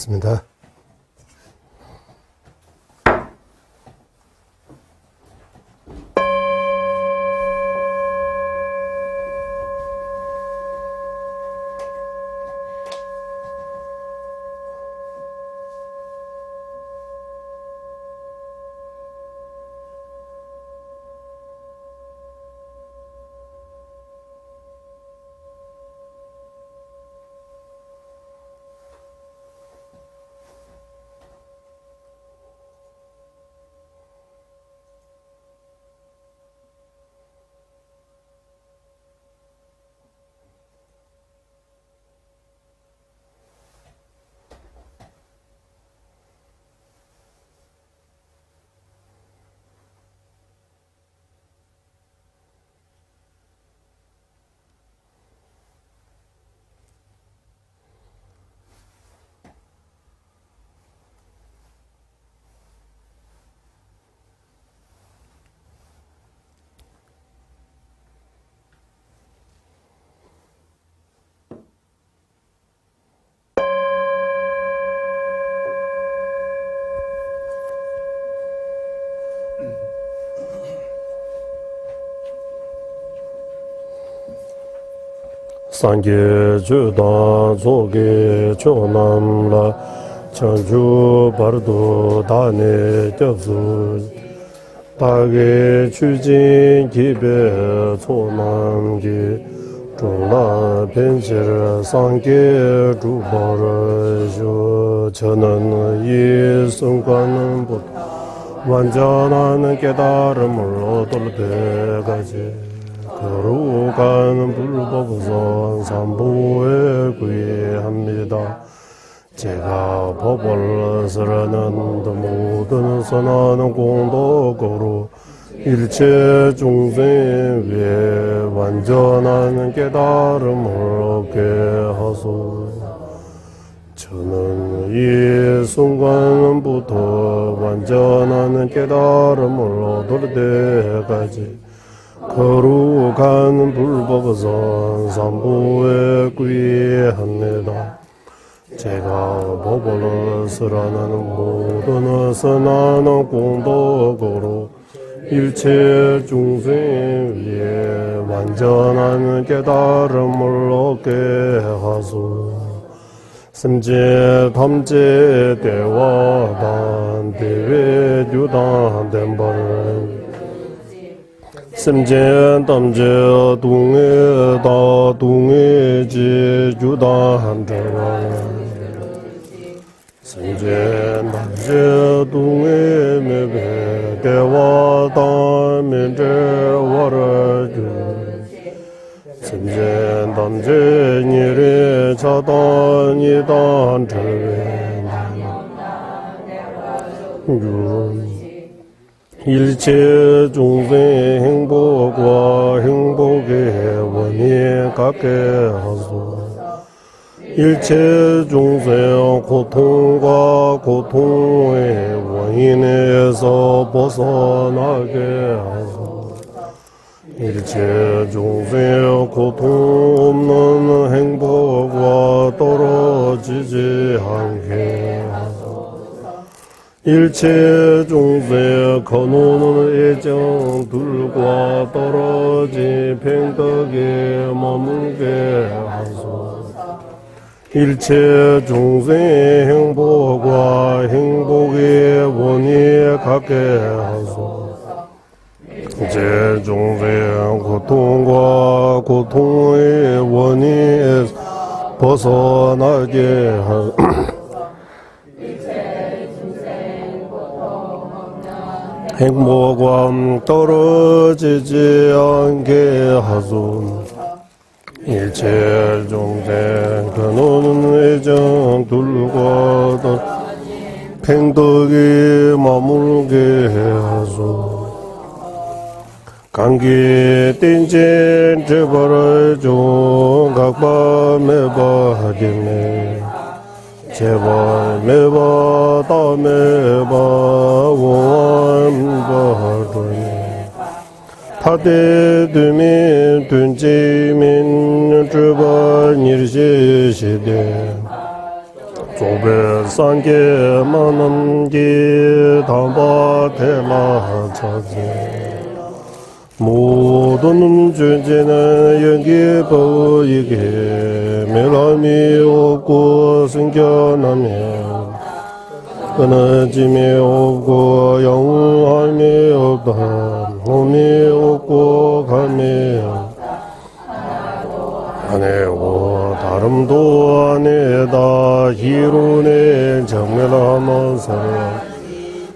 하겠습니다. 상계 주다 조계 조남라 청주 바르도 다네 접수 다게 추진 기배 초남기 중라 벤시르 상계 주바르 저는 이 순간은 완전한 깨달음으로 돌배가지 거룩한 불법우선 삼보에 구애합니다. 제가 법을 쓰려는 모든 선한 공덕으로 일체 중생 위에 완전한 깨달음을 얻게 하소서. 저는 이 순간부터 완전한 깨달음을 얻을 때까지 거룩한 불법선 삼보에 구애합니다. 제가 법을 쓰라는 모든 선한 공덕으로 일체 중생 위에 완전한 깨달음을 얻게 하소서. 심제 탐제 대화단 대외 유단 덴벌 심제 탐제 동해 다 동해 지 유단 덴벌 심제 탐제 동해 메베 대화단 메제 와르 심제 탐제 니레 차단이단 절외 일체 중생 행복과 행복의 원인 갖게 하소서. 일체 중생 고통과 고통의 원인에서 벗어나게 하소서. 일체 중생 고통 없는 행복과 떨어지지 않게 하소서. 일체 중생 거노는 애정들과 떨어진 팽덕에 머물게 하소서. 일체 중생 행복과 행복의 원인 갖게 하소서. 제 중생 고통과 고통의 원인에서 벗어나게 하소서. 행복과 떨어지지 않게 하소서. 일체 중생 근원은 애정들과 팽덕이 머물게 하소서. 감기 띵진 제발을 좀 각밤에봐 하겠네. 제발 매봐 다 매봐 원바하더니 타대두민 둔지민 주발 일시시대 조배 산계 만남기 담바테라 차제 모든 존재는 연기 보이게 멸함이 없고 생겨나면 끊어짐이 없고 영원함이 없다 홈이 없고 감이 아니고 다름도 아니다 희로는 정멸하면서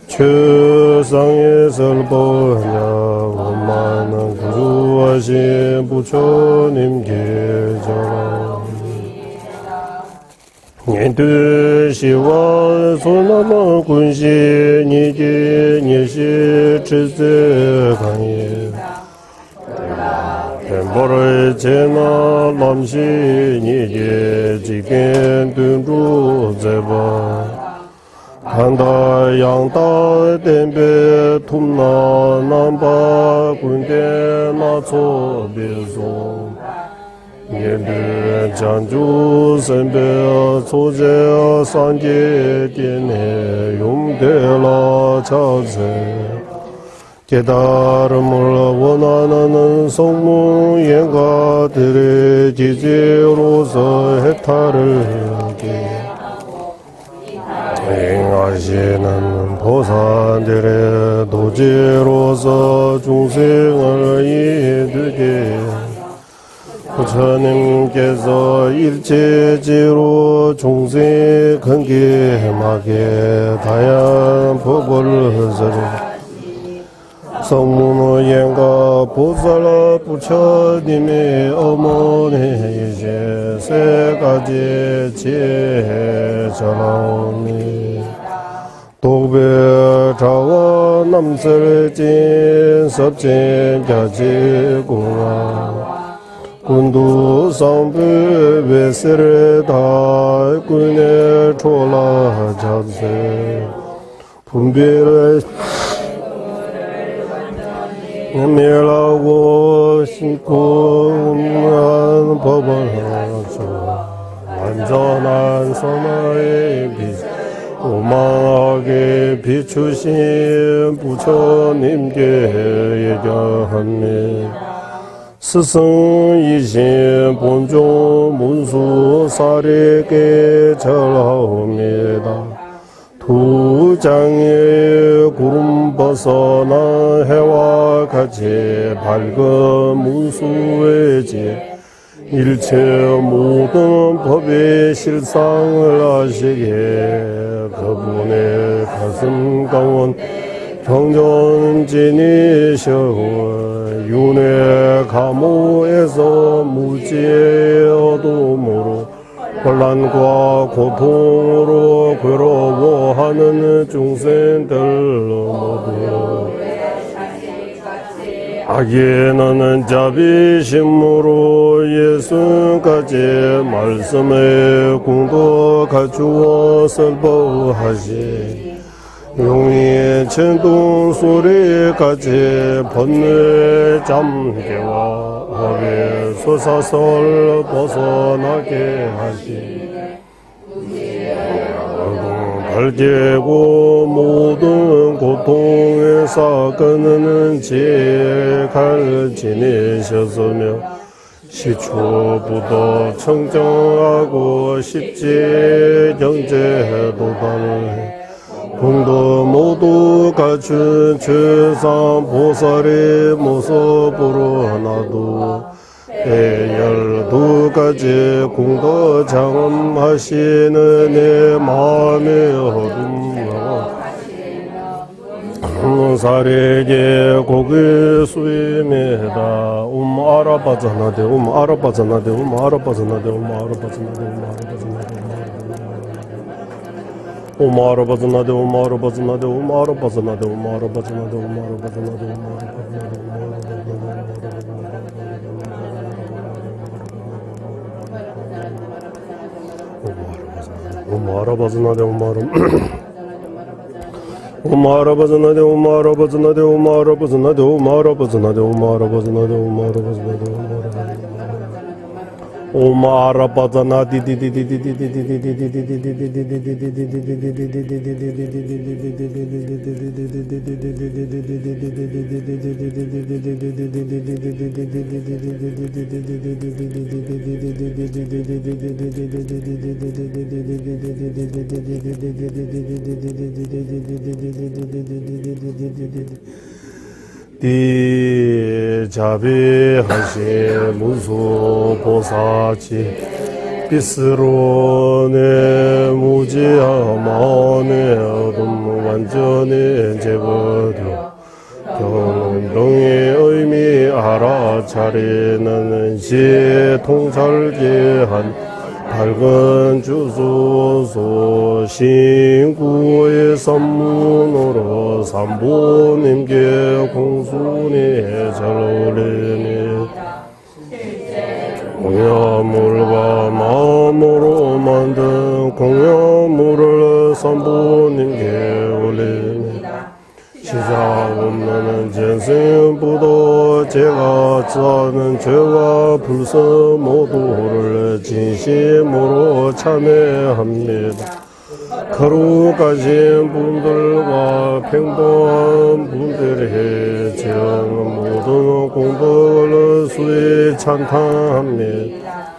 최상에서 보냐 원만한 구주하신 부처님 계셔라 니드시와 소나마 군신 니지 니시 칠세강이 뱀보를 제나 남시 니지 지겐 둔루 제바 한다 양다 댐베 툼나 남바 군대 나초 비송 예드 장주 선배 소제 산계 dien에 용대라 차세 깨달음을 원하는 성문 예가들의 지지로서 해탈을 하게 행하시는 보살들의 도지로서 중생을 이르게 부처님께서 일체지로 중생 근기하게 다양한 법을 서리 성문의 영가 보살 부처님의 어머니이신 세 가지 지혜 전하오니 독배 자와 남설진 섭진 가지구나 군두 상부 베세르다 군에 초라 자세 분별을 밀라고 신고 음란 법을 하죠 완전한 선화의 빛 오만하게 비추신 부처님께 예견합니다 스승이신 본종 문수 사례께 절하옵니다 두 장의 구름 벗어나 해와 같이 밝은 문수의 지 일체 모든 법의 실상을 아시게 그분의 가슴 강원 경전진이셔 윤회 감호에서 무지의 어둠으로 혼란과 고통으로 괴로워하는 중생들 모두 악인은 자비심으로 예수까지 말씀에 공도 갖추어 설법하시 용의 천둥 소리까지 번뇌 잠개와 허의 솟아설 벗어나게 하시 발개고 모든 고통에서 끊는 지혜 갈지니셨으며 시초부터 청정하고 십지 경제 도단을 공도 모두 갖춘 최상 보살의 모습으로 나도 12가지 공도 장엄하시는 내 마음의 어둠과 사례게 고개 수임이다 아라바자나데 아라바자나데 아라바자나데 아라바자나데 아라바자나데 아라바자나데 아라바자나데 아라바자나데 아라바자나데 옴 아라바자나 자비하신 무소보사지 비스로네 무지하마네 어둠 완전히 제거되어 경동의 의미 알아차리는 시통찰계한 밝은 주소서 신구의 선문으로 삼부님께 공순이 절올리니 공야물과 마음으로 만든 공야물을 삼부님께 올리니 시작 없는 전생부도 제가 짜는 죄와 불서 모두를 진심으로 참회합니다. 거룩하신 분들과 평범한 분들의 지은 모든 공덕을 수에 찬탄합니다.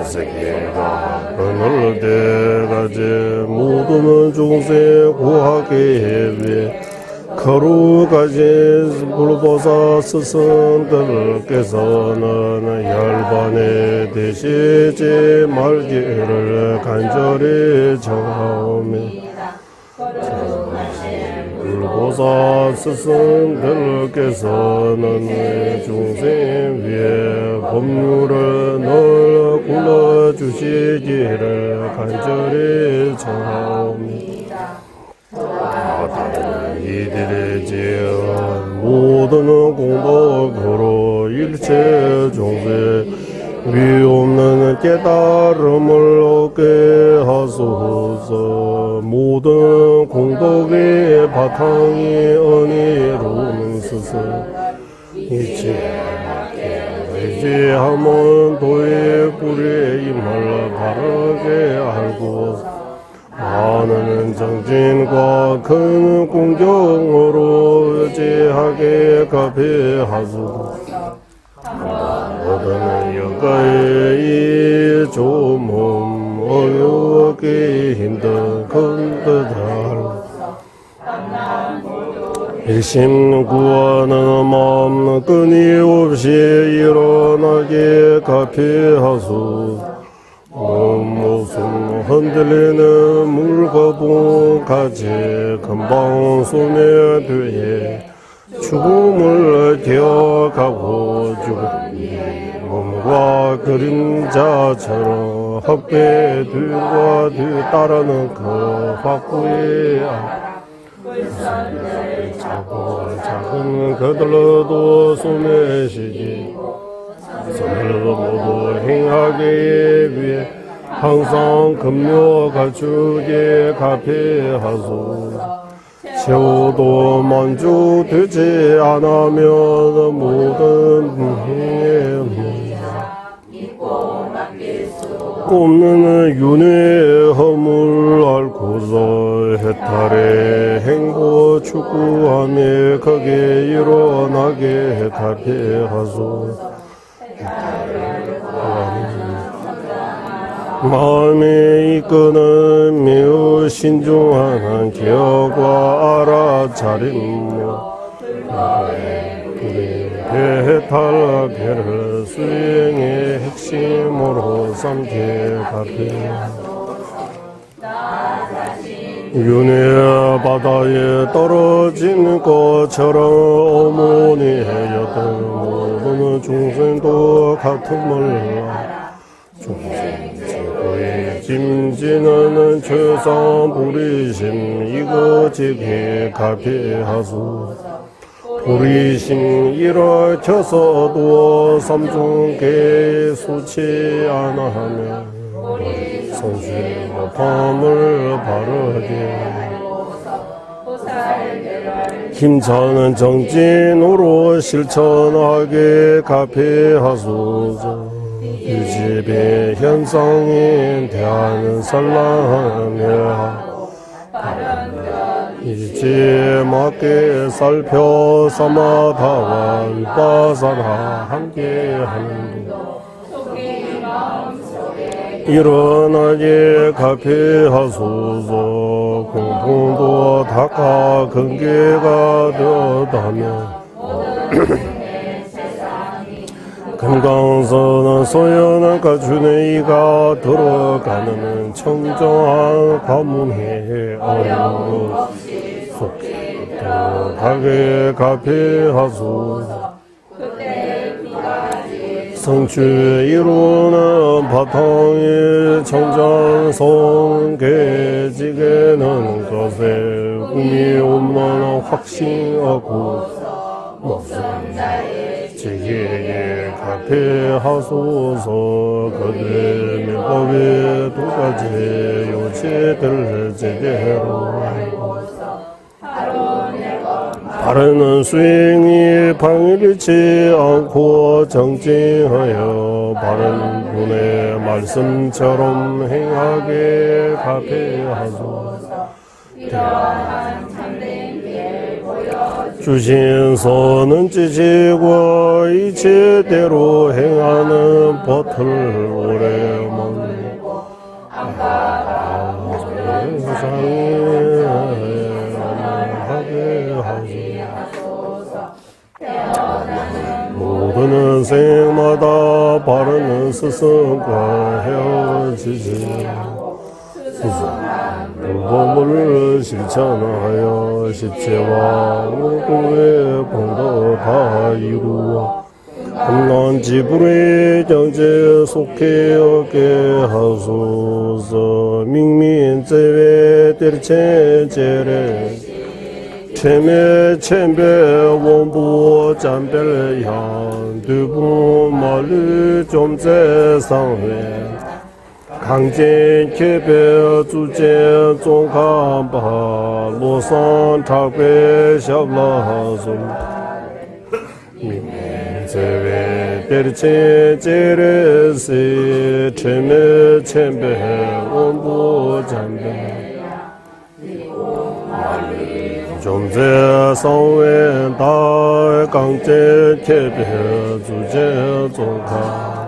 세계가 그늘 때까지 모든 중생 구하게 위해 거룩하신 불보사 스승들께서는 열반에 되시지 말기를 간절히 청하오며 불보사 스승들께서는 중생 위에 법률을 늘 굴러주시기를 간절히 청하오며 이들의 지은 모든 공덕으로 일체 종세 위없는 깨달음을 얻게 하소서. 모든 공덕의 바탕이 은혜로운 스승 이체 의지함은 도의 꿀의 힘을 바르게 알고 많은 정진과 큰 공경으로 의지하게 갚이하소서. 모든 여가의 조몸 어렵게 힘든 큰뜻할 일심 구하는 마음 끊임없이 일어나게 갚이하소서. 몸모습 흔들리는 물거북같이 금방 소멸되에 죽음을 기억하고 죽은 몸과 그림자처럼 헛배 뒤와 뒤따르는 그 확고의 작은 그들도 소멸시기 선을 모두 행하기 위해 항상 금요 갖추게 갚이하소서. 세워도 만족되지 않으면 모든 행에 없는 윤회의 허물 앓고서 해탈의 행보 추구하며 거기에 일어나게 갚이하소서. 마음에 이끄는 매우 신중한 기억과 알아차림으로 배탈계를 수행의 핵심으로 삼게 갚이하소서. 윤회 바다에 떨어진 것처럼 어머니였던 모든 중생도 같음을 중생 최고의 짐지는 최상 부리심 이거지게 갚이하소서. 부리심 일으켜서도 삼중계 수치 않아하며 성실 법함을 바르게 힘차는 정진으로 실천하게 갚이하소서. 집에 현상인 대하는 산란해 이제 맞게 살펴 사마다와 위바사나 함께하는 일어나게 가피하소서. 공통도 닦아 근계가 되었다면 금강선은 소연을 갖추는 이가 들어가는 청정한 가문에 어려운 속에 가게 가피하소서. 성취 이루는 바탕에 청정성 계지게는 것에 꿈이 없는 확신하고 무슨 지혜에 가피하소서. 그들 민법의 두 가지 요체들 제대로 바르는 수행이 방일치 않고 정진하여 바른 분의 말씀처럼 행하게 가피하소서. 주신 선은 지시고 이치대로 행하는 버틀 오래 먹고 세상에 하게 하소서. 모든 생마다 바르는 스승과 헤어지지 법을 실천하여 십체와 오고의 공도 다 이루어 한간 지불의 정제 속해 얻게 하소서. 민민제외 들체제래 체매 챔배 원부 잠벨향 두부 말루 좀제상회 강진 개별 주제 종간바 로산 작배 샤블라하소 민제외 데르체제레세 체매 챔배 원부 잠벨 좀제 성웬 다 강제 개별 주제 종간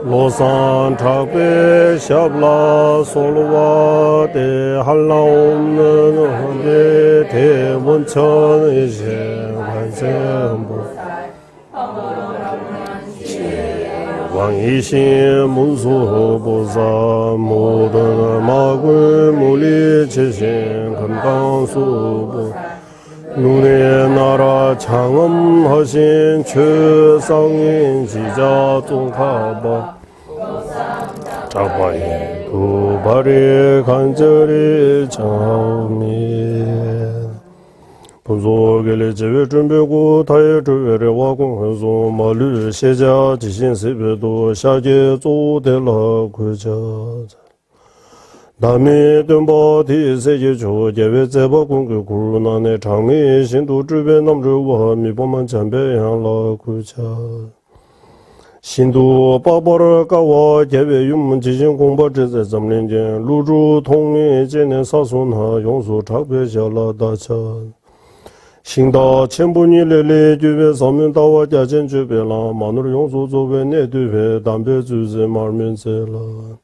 로산 작배 샤블라 솔와 대 한라 없는 헌데 대원천의세 관세음보 왕이신 문수보사 모든 마굴 물리체신 건강수보 눈의 나라 장엄하신 최상인 지자 종가바 자바이 두 발이 간절히 장미 부족의 제외 준비고 타의 주외를 와공해서 말류 세자 지신 세배도 샤게 조대라 구자 남이 등바 디세계 조제외 제바 공교 구르나네 장미 신도 주변 남주와 미범만 잠배양라 구자 신도 빠바를 까와 제외 윤문 지신 공바 제제 점린전 루주 통리 제네 사순하 용수 작배샤라 다차 신다 천분이 레레 주베 서면다와 자전 주베라 마누르 용수 조베 내두베 담배 주제 말면세라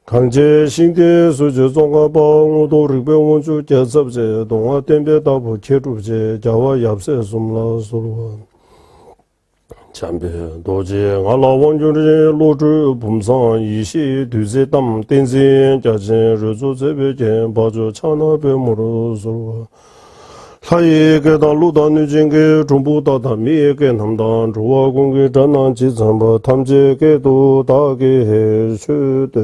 강제 신대 수주 종가방 도르베 원주 제섭제 동아 댐베다 부케루제 자와 얍세 숨라 소르와 잠배 도제 알라 원주르 로주 붐상 이시 두제 담 땡제 자제 르조제베제 바조 차나베 모르 소르와 사이게 달루다 누징게 중부다다 미게 남단 주와 공기 전난 지선바 탐지게도 다게 해주든도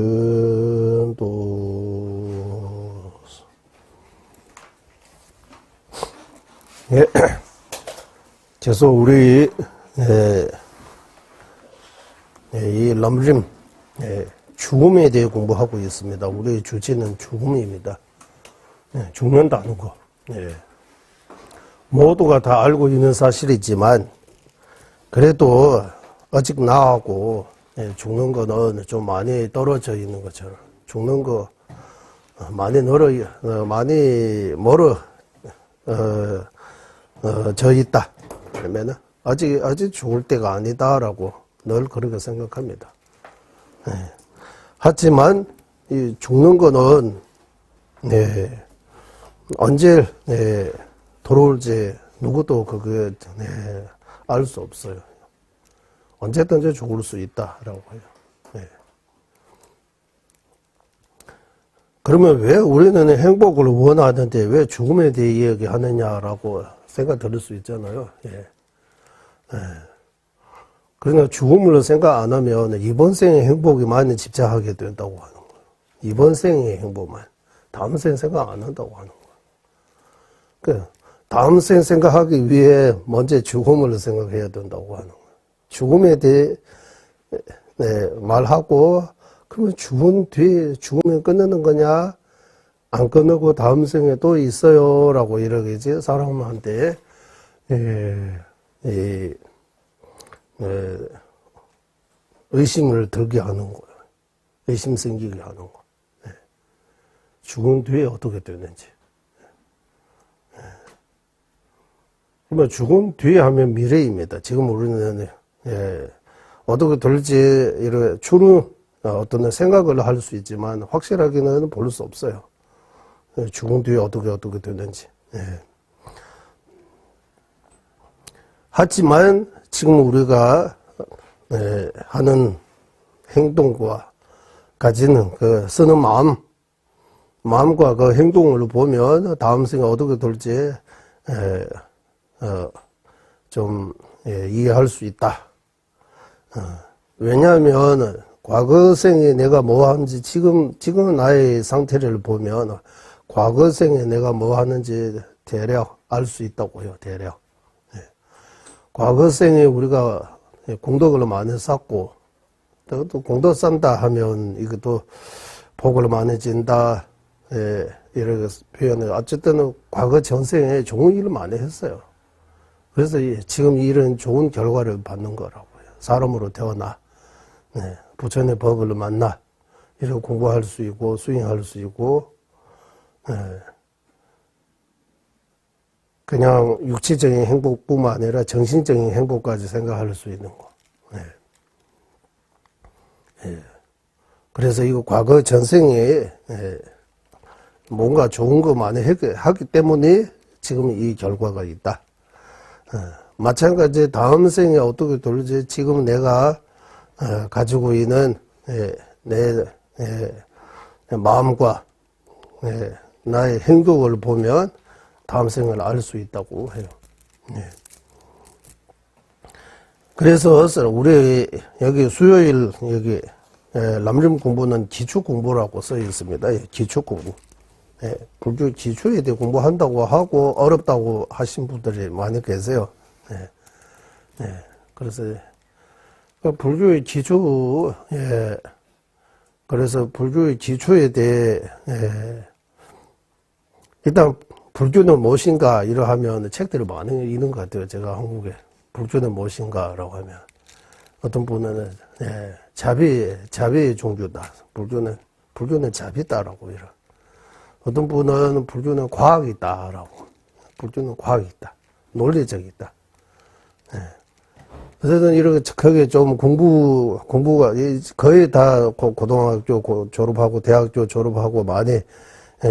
예. 계속 우리 이 람림 죽음에 대해 공부하고 있습니다. 우리 주제는 죽음입니다. 죽는다는 거. 모두가 다 알고 있는 사실이지만 그래도 아직 나하고 죽는 거는 좀 많이 떨어져 있는 것처럼, 죽는 거 많이 많이 져 있다. 그러면은 아직 죽을 때가 아니다라고 늘 그렇게 생각합니다. 하지만 이 죽는 거는 언제 돌아올지 누구도 그게 알 수 없어요. 언제든지 죽을 수 있다라고 해요. 그러면 왜 우리는 행복을 원하는데 왜 죽음에 대해 이야기하느냐라고 생각 들을 수 있잖아요. 그러니까 죽음을 생각 안 하면 이번 생의 행복이 많이 집착하게 된다고 하는 거예요. 이번 생의 행복만. 다음 생 생각 안 한다고 하는 거예요. 다음 생 생각하기 위해 먼저 죽음을 생각해야 된다고 하는 거예요. 죽음에 대해 말하고, 그러면 죽은 뒤에 죽으면 끝나는 거냐? 안 끝나고 다음 생에 또 있어요. 라고 이러겠지. 사람한테, 의심을 들게 하는 거예요. 의심 생기게 하는 거. 죽은 뒤에 어떻게 되는지. 그러면 죽은 뒤에 하면 미래입니다. 지금 우리는, 어떻게 될지, 이런 추론, 어떤 생각을 할 수 있지만, 확실하게는 볼 수 없어요. 죽은 뒤에 어떻게 되는지. 하지만, 지금 우리가, 하는 행동과 가지는 쓰는 마음과 그 행동을 보면 다음 생에 어떻게 될지, 좀, 이해할 수 있다. 왜냐하면, 과거 생에 내가 뭐 하는지, 지금 나의 상태를 보면, 과거 생에 내가 뭐 하는지 대략 알 수 있다고요, 대략. 과거 생에 우리가 공덕을 많이 쌓고, 또 공덕 쌓는다 하면 이것도 복을 많이 진다, 이렇게 표현해요. 어쨌든 과거 전생에 좋은 일을 많이 했어요. 그래서 지금 이런 좋은 결과를 받는 거라고요. 사람으로 태어나, 부처의 법을 만나, 이렇게 공부할 수 있고, 수행할 수 있고, 그냥 육체적인 행복뿐만 아니라 정신적인 행복까지 생각할 수 있는 거. 그래서 이거 과거 전생에 뭔가 좋은 거 많이 하기 때문에 지금 이 결과가 있다. 마찬가지 다음 생에 어떻게 돌지 지금 내가 가지고 있는 내 마음과 나의 행동을 보면 다음 생을 알 수 있다고 해요. 그래서 우리 여기 수요일 여기 남림 공부는 기초 공부라고 써 있습니다. 기초 공부. 불교 기초에 대해 공부한다고 하고 어렵다고 하신 분들이 많이 계세요. 그래서 불교의 기초, 그래서 불교의 기초에 대해 일단 불교는 무엇인가 이러하면 책들이 많이 있는 것 같아요. 제가 한국에 불교는 무엇인가라고 하면 어떤 분은 자비의 종교다. 불교는 자비다라고 이러. 어떤 분은 불교는 과학이다라고. 불교는 과학이다. 논리적이다. 어쨌든 이렇게 크게 좀 공부가 거의 다 고등학교 졸업하고 대학교 졸업하고 많이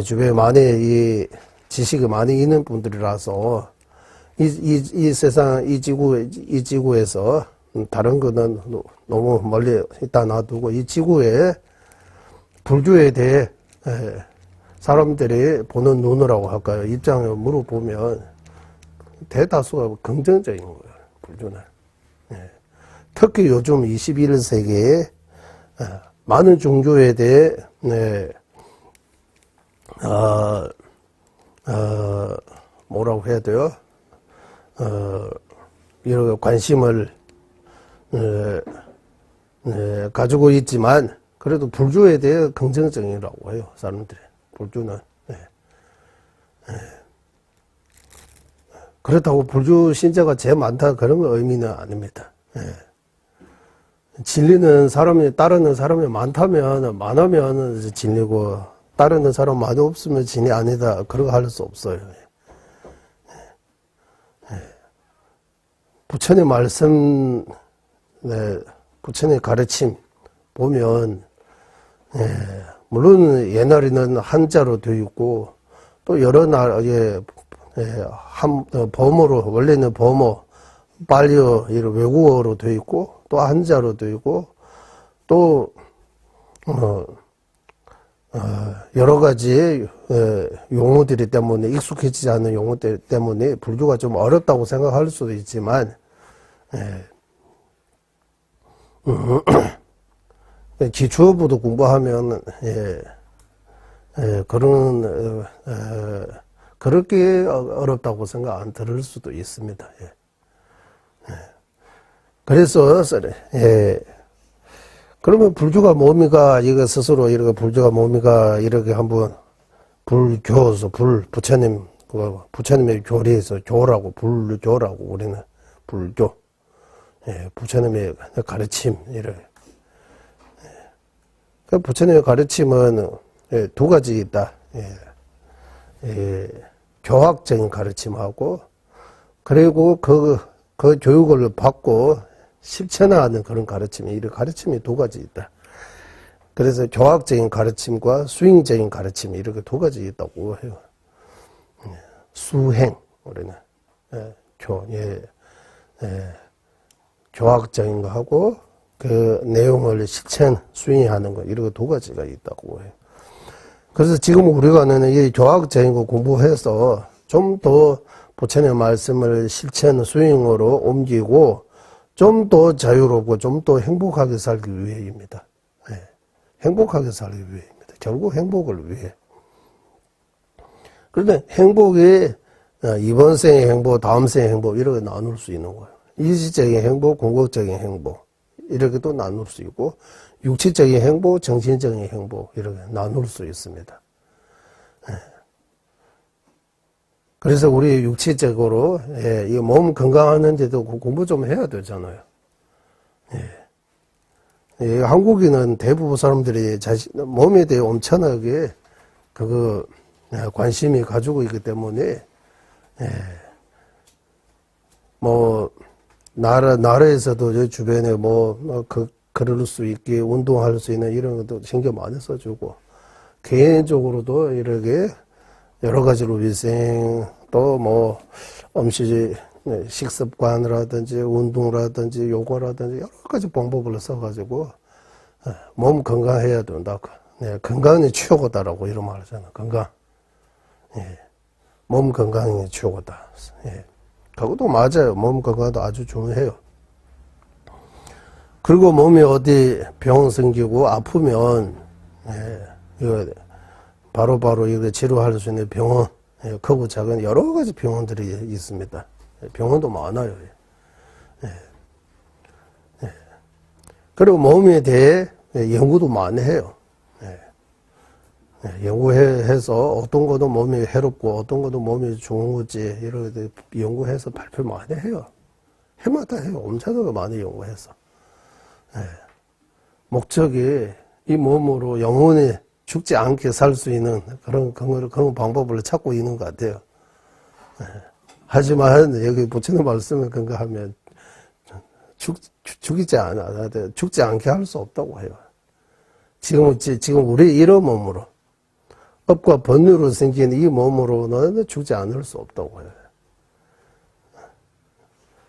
주변에 많이 이 지식이 많이 있는 분들이라서 이 세상 이 지구에서 다른 거는 너무 멀리 있다 놔두고 이 지구에 불교에 대해 사람들이 보는 눈이라고 할까요? 입장을 물어보면 대다수가 긍정적인 거예요. 불교는. 특히 요즘 21세기에 많은 종교에 대해 뭐라고 해야 돼요? 이런 관심을 가지고 있지만 그래도 불교에 대해 긍정적이라고 해요. 사람들이. 불교는. 그렇다고 불교 신자가 제일 많다 그런 의미는 아닙니다. 진리는 사람이, 따르는 사람이 많으면 진리고, 따르는 사람 많이 없으면 진리 아니다. 그런 거 할 수 없어요. 부처님 말씀, 네, 부처님 가르침 보면, 물론 옛날에는 한자로 되어 있고, 또 여러 나라의 범어로, 원래는 범어, 발리어, 이런 외국어로 되어 있고, 또 한자로 되어 있고, 또, 여러 가지 용어들이 때문에, 익숙해지지 않은 용어들 때문에 불교가 좀 어렵다고 생각할 수도 있지만, 기초부터 공부하면, 그렇게 어렵다고 생각 안 들을 수도 있습니다. 그래서, 그러면 불교가 뭡니까? 이거 스스로 이렇게 불교가 뭡니까? 이렇게 한번 불교서, 부처님의 교리에서 교라고, 불교라고, 우리는 불교. 부처님의 가르침, 이렇게. 그 부처님의 가르침은 두 가지 있다. 교학적인 가르침하고, 그리고 그 교육을 받고 실천하는 그런 가르침이, 이 가르침이 두 가지 있다. 그래서 교학적인 가르침과 수행적인 가르침이 이렇게 두 가지 있다고 해요. 수행, 우리는. 교학적인 거 하고, 그 내용을 실천, 수행하는 거, 이렇게 두 가지가 있다고 해요. 그래서 지금 우리가는 이 교학적인 거 공부해서 좀 더 부처님의 말씀을 실천, 수행으로 옮기고 좀 더 자유롭고 좀 더 행복하게 살기 위해입니다. 행복하게 살기 위해입니다. 결국 행복을 위해. 그런데 행복이 이번 생의 행복, 다음 생의 행복 이렇게 나눌 수 있는 거예요. 일시적인 행복, 궁극적인 행복 이렇게도 나눌 수 있고 육체적인 행복, 정신적인 행복 이렇게 나눌 수 있습니다. 그래서 우리 육체적으로 이 몸 건강하는데도 공부 좀 해야 되잖아요. 한국인은 대부분 사람들이 몸에 대해 엄청나게 관심이 가지고 있기 때문에 뭐 나라에서도 주변에 걸을 수 있게 운동할 수 있는 이런 것도 신경 많이 써주고 개인적으로도 이렇게 여러 가지로 위생 또 음식 식습관이라든지 운동이라든지 요가라든지 여러 가지 방법을 써가지고 몸 건강해야 된다. 건강이 최고다라고 이런 말 하잖아. 건강. 몸 건강이 최고다. 그것도 맞아요. 몸 건강도 아주 중요해요. 그리고 몸이 어디 병 생기고 아프면 이거 바로 이거 치료할 수 있는 병원, 크고 작은 여러 가지 병원들이 있습니다. 병원도 많아요. 그리고 몸에 대해 연구도 많이 해요. 연구해서 어떤 것도 몸이 해롭고 어떤 것도 몸이 좋은 거지 이렇게 연구해서 발표 많이 해요. 해마다 해요. 엄청나게 많이 연구해서. 목적이 이 몸으로 영원히 죽지 않게 살 수 있는 그런 방법을 찾고 있는 것 같아요. 하지만 여기 부처님 말씀을 근거하면 죽지 않게 할 수 없다고 해요. 지금 우리 이런 몸으로 업과 번뇌로 생긴 이 몸으로는 죽지 않을 수 없다고 해요.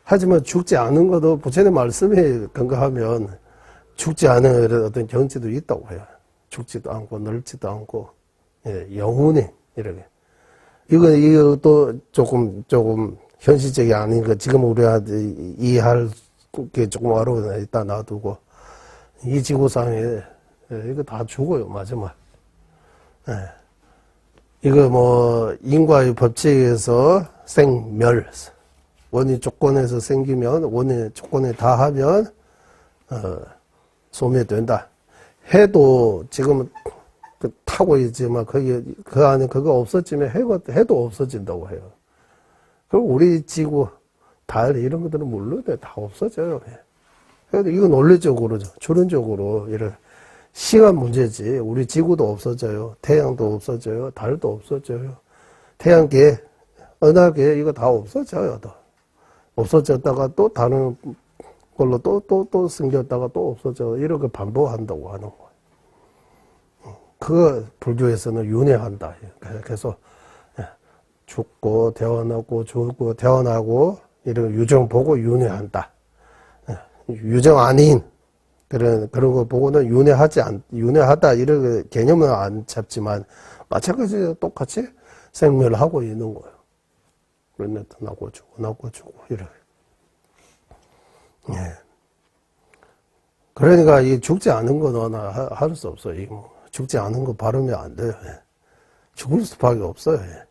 하지만 죽지 않은 것도 부처님 말씀에 근거하면 죽지 않은 어떤 경지도 있다고 해요. 죽지도 않고 늙지도 않고 영원히 이렇게. 이것도 조금 현실적이 아닌 거 지금 우리한테 이해할 게 조금 어려우니까 일단 놔두고 이 지구상에 이거 다 죽어요 마지막. 이거 인과의 법칙에서 생멸 원인 조건에서 생기면 원인 조건에 다하면 소멸된다. 해도 지금 타고 있지만 그 안에 그거 없어지면 해도 없어진다고 해요. 그리고 우리 지구, 달 이런 것들은 물론 다 없어져요. 그래도 이건 논리적으로, 추론적으로, 이런 시간 문제지. 우리 지구도 없어져요. 태양도 없어져요. 달도 없어져요. 태양계, 은하계, 이거 다 없어져요. 다. 없어졌다가 또 다른 걸로 또 생겼다가 또 없어져. 이렇게 반복한다고 하는 거예요. 그거 불교에서는 윤회한다. 그래서 죽고 태어나고 죽고 태어나고 이런 유정 보고 윤회한다. 유정 아닌 그런 거 보고는 윤회하다 이런 개념은 안 잡지만 마찬가지로 똑같이 생멸을 하고 있는 거예요. 그런데 나고 죽고 이렇게. 예. 그러니까 이 죽지 않은 거는 할 수 없어요. 죽지 않은 거 발음이 안 돼요. 예. 죽을 수밖에 없어요. 예.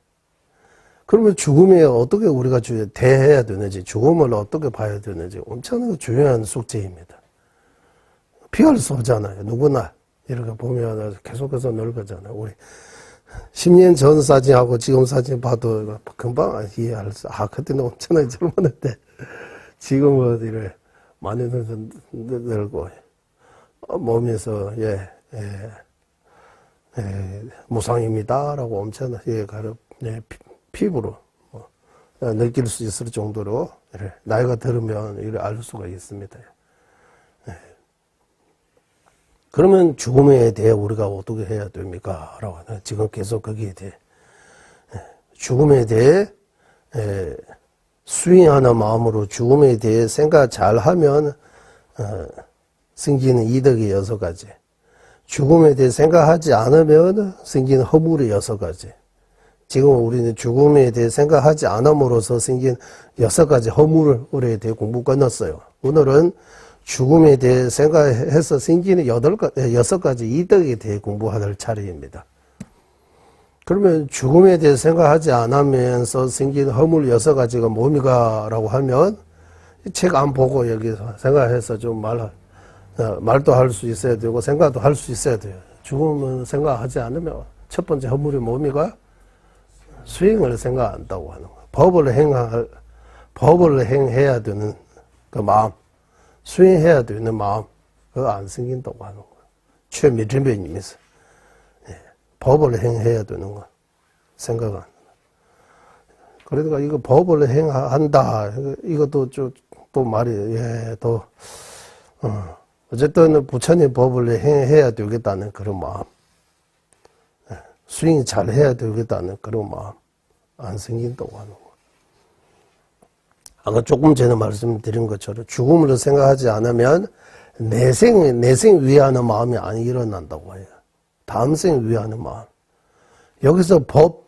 그러면 죽음에 어떻게 우리가 대해야 되는지, 죽음을 어떻게 봐야 되는지 엄청나게 중요한 숙제입니다. 피할 수 없잖아요. 누구나. 이렇게 보면 계속해서 늙어잖아요. 우리 10년 전 사진하고 지금 사진 봐도 금방 이해할 수, 그때는 엄청나게 젊었는데, 지금은 이래 많이 늙고, 몸에서, 무상입니다라고 엄청나게 피부로 느낄 수 있을 정도로 나이가 들으면 이를 알 수가 있습니다. 그러면 죽음에 대해 우리가 어떻게 해야 됩니까? 라고 지금 계속 거기에 대해 죽음에 대해 수행하는 마음으로 죽음에 대해 생각 잘하면 생기는 이득이 6가지. 죽음에 대해 생각하지 않으면 생기는 허물이 6가지. 지금 우리는 죽음에 대해 생각하지 않음으로써 생긴 6가지 허물에 대해 공부 끝났어요. 오늘은 죽음에 대해 생각해서 생기는 6가지 이득에 대해 공부할 차례입니다. 그러면 죽음에 대해 생각하지 않으면서 생긴 허물 6가지가 뭡니까? 라고 하면 책 안 보고 여기서 생각해서 좀 말도 할 수 있어야 되고 생각도 할 수 있어야 돼요. 죽음은 생각하지 않으면 첫 번째 허물이 뭡니까? 수행을 생각한다고 하는 거예요. 법을 행해야 되는 그 마음, 수행해야 되는 마음, 그거 안 생긴다고 하는 거예요. 최미진배님께서 법을 행해야 되는 거 생각은. 그러니까 이거 법을 행한다. 이것도 또 말이 어쨌든 부처님 법을 행해야 되겠다는 그런 마음. 수행 잘 해야 되겠다는 그런 마음 안 생긴다고 하는 거. 아까 조금 전에 말씀드린 것처럼 죽음을 생각하지 않으면 내생 위하는 마음이 안 일어난다고 해요. 다음 생 위하는 마음. 여기서 법,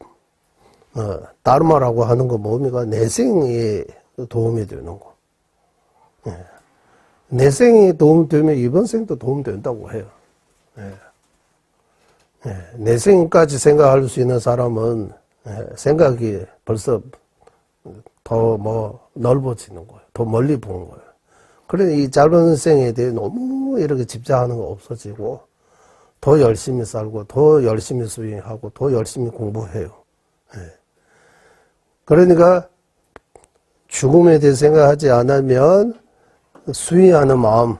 다르마라고 하는 거 뭡니까? 내생에 도움이 되는 거. 내생에 도움되면 이번 생도 도움된다고 해요. 내생까지 생각할 수 있는 사람은 생각이 벌써 더 넓어지는 거예요. 더 멀리 보는 거예요. 그래 이 짧은 생에 대해 너무 이렇게 집착하는 거 없어지고 더 열심히 살고 더 열심히 수행하고 더 열심히 공부해요. 그러니까 죽음에 대해 생각하지 않으면 수행하는 마음,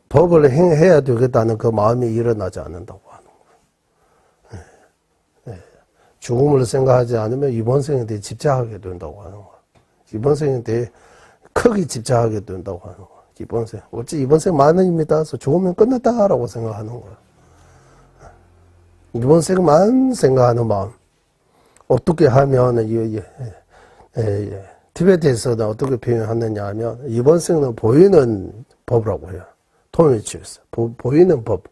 법을 행해야 되겠다는 그 마음이 일어나지 않는다고 하는 거예요. 죽음을 생각하지 않으면 이번 생에 대해 집착하게 된다고 하는 거예요. 이번 생에 대해 크게 집착하게 된다고 하는 거예요. 이번 생. 어찌 이번 생 만원입니다. 그래서 죽으면 끝났다라고 생각하는 거예요. 이번 생만 생각하는 마음. 어떻게 하면, 티베트에서는 어떻게 표현하느냐 하면, 이번 생은 보이는 법이라고 해요. 토미치에서. 보이는 법.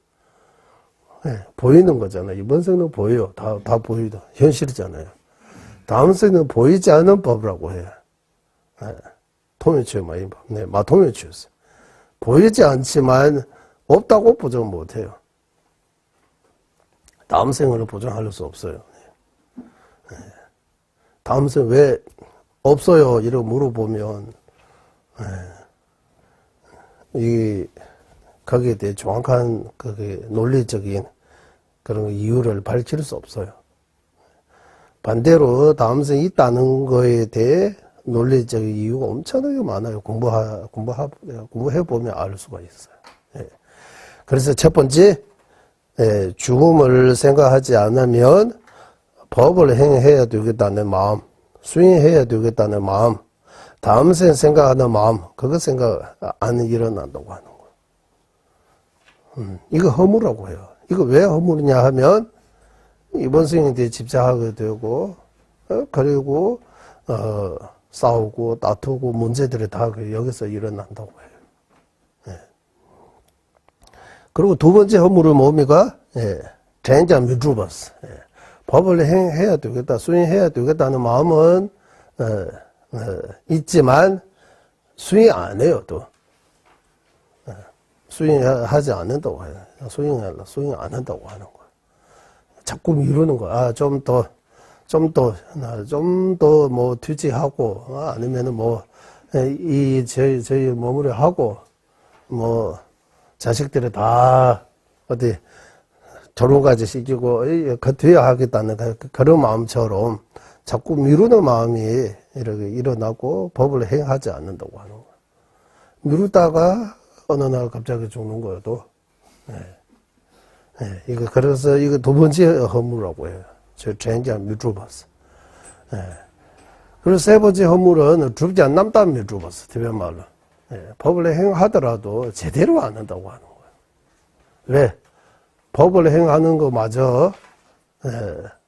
보이는 거잖아요. 이번 생은 보여요. 다 보이다. 현실이잖아요. 다음 생은 보이지 않는 법이라고 해요. 토미치의 마인법. 마토미치에서. 보이지 않지만, 없다고 보정 못 해요. 다음 생을 보정할 수 없어요. 다음 생 왜 없어요? 이러고 물어보면, 거기에 대해 정확한, 논리적인 그런 이유를 밝힐 수 없어요. 반대로 다음 생이 있다는 거에 대해 논리적인 이유가 엄청나게 많아요. 공부해보면 알 수가 있어요. 예. 그래서 첫 번째, 예, 죽음을 생각하지 않으면 법을 행해야 되겠다는 마음, 수행해야 되겠다는 마음, 다음 생 생각하는 마음, 그거 생각 안 일어난다고 하는 거예요. 이거 허무라고 해요. 이거 왜 허무냐 하면, 이번 생에 대해 집착하게 되고, 그리고, 싸우고, 다투고, 문제들이 다 여기서 일어난다고 해요. 예. 그리고 두 번째 허물은 뭡니까? 예. 젠장 미주버스. 예. 법을 행해야 되겠다, 수행해야 되겠다는 마음은, 있지만, 수행 안 해요, 또. 수행하지 않는다고 해요. 수행 안 한다고 하는 거예요. 자꾸 미루는 거야. 아, 좀 더 뭐, 투지하고, 아니면은 뭐, 저희 머무려 하고, 뭐, 자식들이 다, 어디, 결혼까지 시키고, 겉해야 하겠다는 그런 마음처럼 자꾸 미루는 마음이 이렇게 일어나고 법을 행하지 않는다고 하는 거예요. 미루다가 어느 날 갑자기 죽는 거예요, 또. 그래서 이거 두 번째 허물이라고 해요. 젠장 미주버스. 그리고 세 번째 허물은 죽지 않남다 미주버스. 티베트 말로. 법을 행하더라도 제대로 안 한다고 하는 거예요. 왜? 법을 행하는 거마저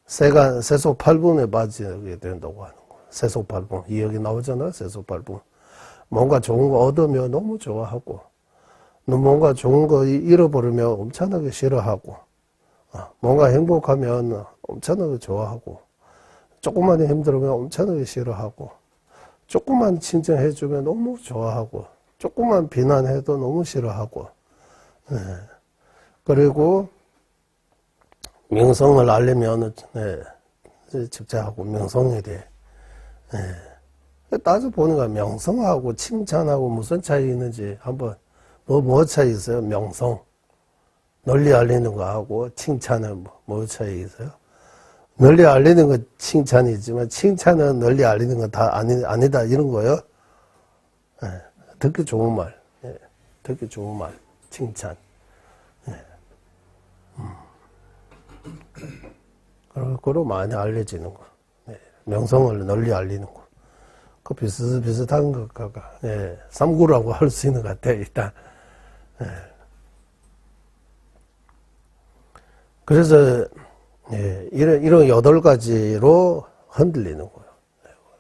세속 8분에 빠지게 된다고 하는 거예요. 세속 8분. 이 여기 나오잖아요. 세속 8분. 뭔가 좋은 거 얻으면 너무 좋아하고, 뭔가 좋은 거 잃어버리면 엄청나게 싫어하고, 뭔가 행복하면 엄청나게 좋아하고, 조금만 힘들면 엄청나게 싫어하고, 조금만 칭찬해주면 너무 좋아하고, 조금만 비난해도 너무 싫어하고, 그리고 명성을 알려면 집착하고 명성에 대해 따져보니까 명성하고 칭찬하고 무슨 차이 있는지 한번 뭐 차이 있어요? 명성 널리 알리는 거하고 칭찬은 뭐 차이 있어요? 널리 알리는 건 칭찬이지만 칭찬은 널리 알리는 건 다 아니다 이런 거예요. 듣기 좋은 말, 듣기 좋은 말, 칭찬. 그로 많이 알려지는 거. 명성을 널리 알리는 거. 그 비슷한 것과, 삼구라고 할 수 있는 것 같아요, 일단. 그래서, 이런 8가지로 흔들리는 거예요.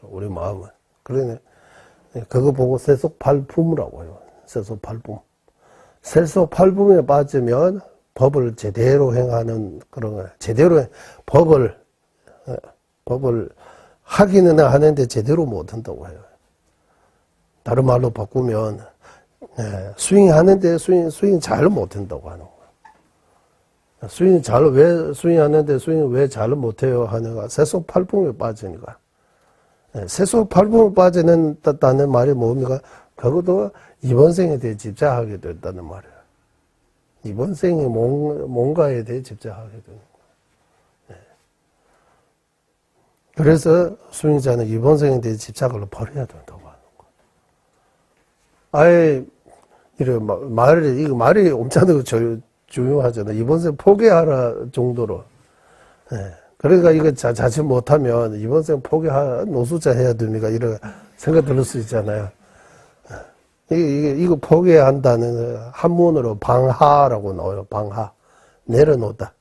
우리 마음은. 그러네. 그거 보고 세속팔품이라고 해요. 세속팔품. 세속팔품에 빠지면 법을 제대로 행하는 그런 거예요. 제대로 법을 하기는 하는데 제대로 못 한다고 해요. 다른 말로 바꾸면 수행하는데 수행 잘 못 한다고 하는 거예요. 왜 수행하는데 수행 왜 잘 못해요 하는가? 세속팔품에 빠지니까. 세속팔품에 빠지는다는 말이 뭡니까? 그것도 이번 생에 대해 집착하게 된다는 말이에요. 이번 생에 뭔가에 대해 집착하게 되는 거예요. 그래서 수행자는 이번 생에 대해 집착을 버려야 된다고 하는 거예요. 아예 이거 말이 엄청나게 중요하잖아요. 이번 생 포기하라 정도로. 그러니까 이거 자칫 못하면 이번 생 노숙자 해야 됩니까? 이런 생각 들을 수 있잖아요. 이거 포기해야 한다는 한문으로 방하라고 나와요. 방하. 내려놓다.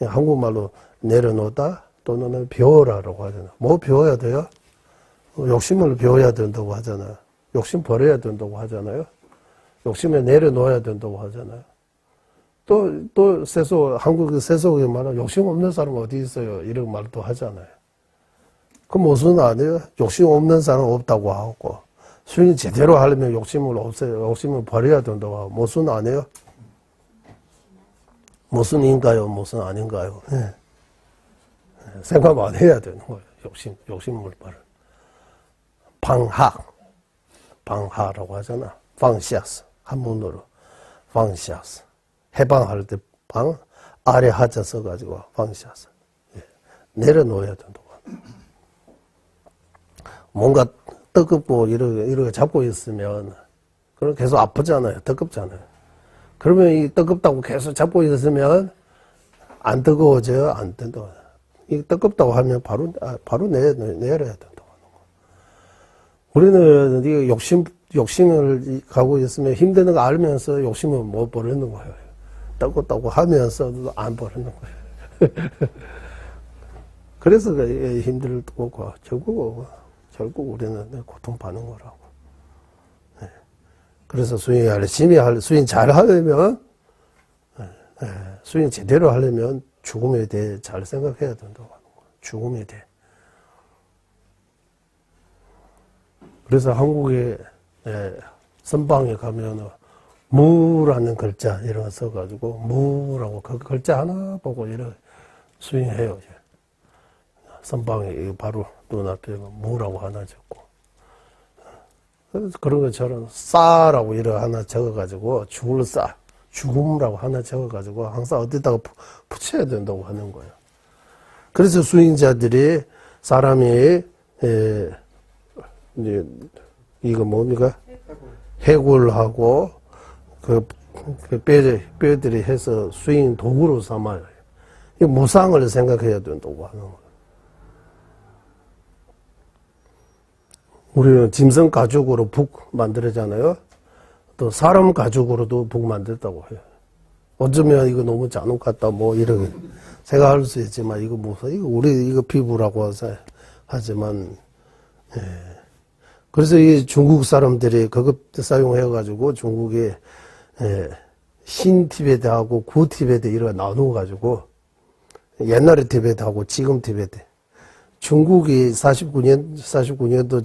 한국말로 내려놓다 또는 배워라라고 하잖아요. 뭐 배워야 돼요? 욕심을 배워야 된다고 하잖아요. 욕심 버려야 된다고 하잖아요. 욕심을 내려놓아야 된다고 하잖아요. 또 한국 세속에 말하면 욕심 없는 사람 어디 있어요? 이런 말도 하잖아요. 그 무슨 아니에요? 욕심 없는 사람 없다고 하고, 수행 제대로 하려면 욕심을 버려야 된다고 하고, 무슨 아니에요? 무슨인가요? 무슨 아닌가요? 생각만 해야 되는 거예요. 욕심을 버려. 방하라고 하잖아. 방시아스. 한문으로. 방시아스. 해방할 때 방, 아래 하자 써가지고 방시아스. 내려놓아야 된다고. 뭔가 뜨겁고 이렇게 잡고 있으면 그럼 계속 아프잖아요. 뜨겁잖아요. 그러면 이 뜨겁다고 계속 잡고 있으면 안 뜨거워져요? 안 뜨거워요. 이 뜨겁다고 하면 바로 내려야 된다고 하는 거예요. 우리는 이 욕심을 가고 있으면 힘드는 거 알면서 욕심을 못 버리는 거예요. 뜨겁다고 하면서도 안 버리는 거예요. 그래서 힘들고 결국 우리는 고통받는 거라고. 네. 그래서 수행 잘 하려면, 수행 제대로 하려면 죽음에 대해 잘 생각해야 된다고 하는 거예요. 죽음에 대해. 그래서 한국에 선방에 가면 무라는 글자 이런 거 써가지고 무라고 그 글자 하나 보고 이렇게 수행해요. 선방에 바로 눈앞에 무라고 하나 적고 그런 것처럼 싸라고 이렇게 하나 적어가지고 죽음이라고 하나 적어가지고 항상 어디다가 붙여야 된다고 하는 거예요. 그래서 수행자들이 사람이 이제 이거 뭡니까? 해골하고 그 뼈들이 해서 수행 도구로 삼아요. 이 무상을 생각해야 된다고 하는 거예요. 우리는 짐승 가죽으로 북 만들잖아요. 또 사람 가죽으로도 북 만들다고 해요. 어쩌면 이거 너무 잔혹 같다 뭐 이렇게 생각할 수 있지만 이거 우리 이거 피부라고 하지만 그래서 이 중국 사람들이 그거 사용해가지고 중국에 신 티베트하고 구 티베트 이렇게 나누어가지고 옛날의 티베트하고 지금 티베트 중국이 49년도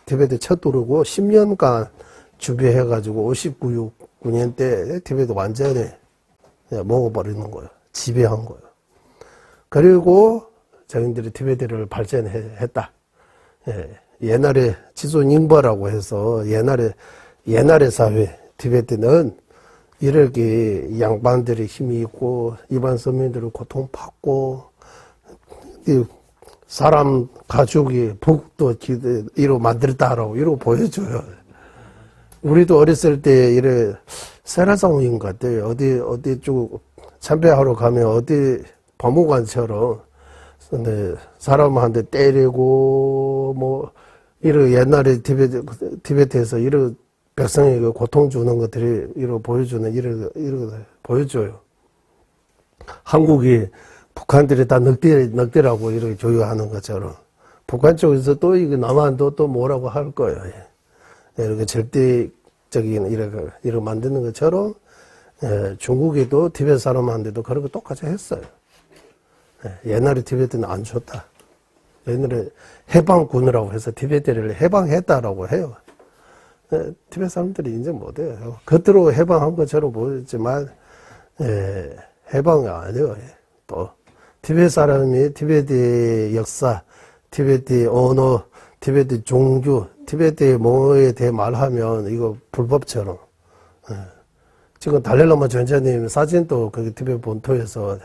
티베트 첫 들어오고 10년간 준비해가지고 59년 때 티베트 완전히 먹어버리는 거예요. 지배한 거예요. 그리고 자기들이 티베트를 발전했다. 옛날에 지존잉바라고 해서 옛날의 사회 티베트는 이렇게 양반들이 힘이 있고 일반 서민들을 고통받고 사람 가족이 북도 이로 만들었다라고 이러고 보여줘요. 우리도 어렸을 때 이래 세라상인 것 같아요. 어디 쭉 참배하러 가면 어디 박물관처럼 사람한테 때리고 뭐 이런 옛날에 티베트에서 이런 백성에게 고통 주는 것들이 이런 보여주는 이런 보여줘요. 한국이 북한들이 다 늑대라고 이렇게 조유하는 것처럼 북한 쪽에서 또 이거 남한도 또 뭐라고 할 거예요. 이렇게 절대적인 이렇게 만드는 것처럼 중국에도 티베트 사람한테도 그런 거 똑같이 했어요. 옛날에 티베트는 안 좋다. 옛날에 해방군이라고 해서 티베트를 해방했다라고 해요. 티베트 사람들이 인정 못해요. 겉으로 해방한 것처럼 보였지만 해방이 아니에요. 또 티베트 사람이 티베트의 역사, 티베트의 언어, 티베트 종교, 티베트의 뭐에 대해 말하면 이거 불법처럼. 지금 달라이라마 전자님 사진도 거기 티베트 본토에서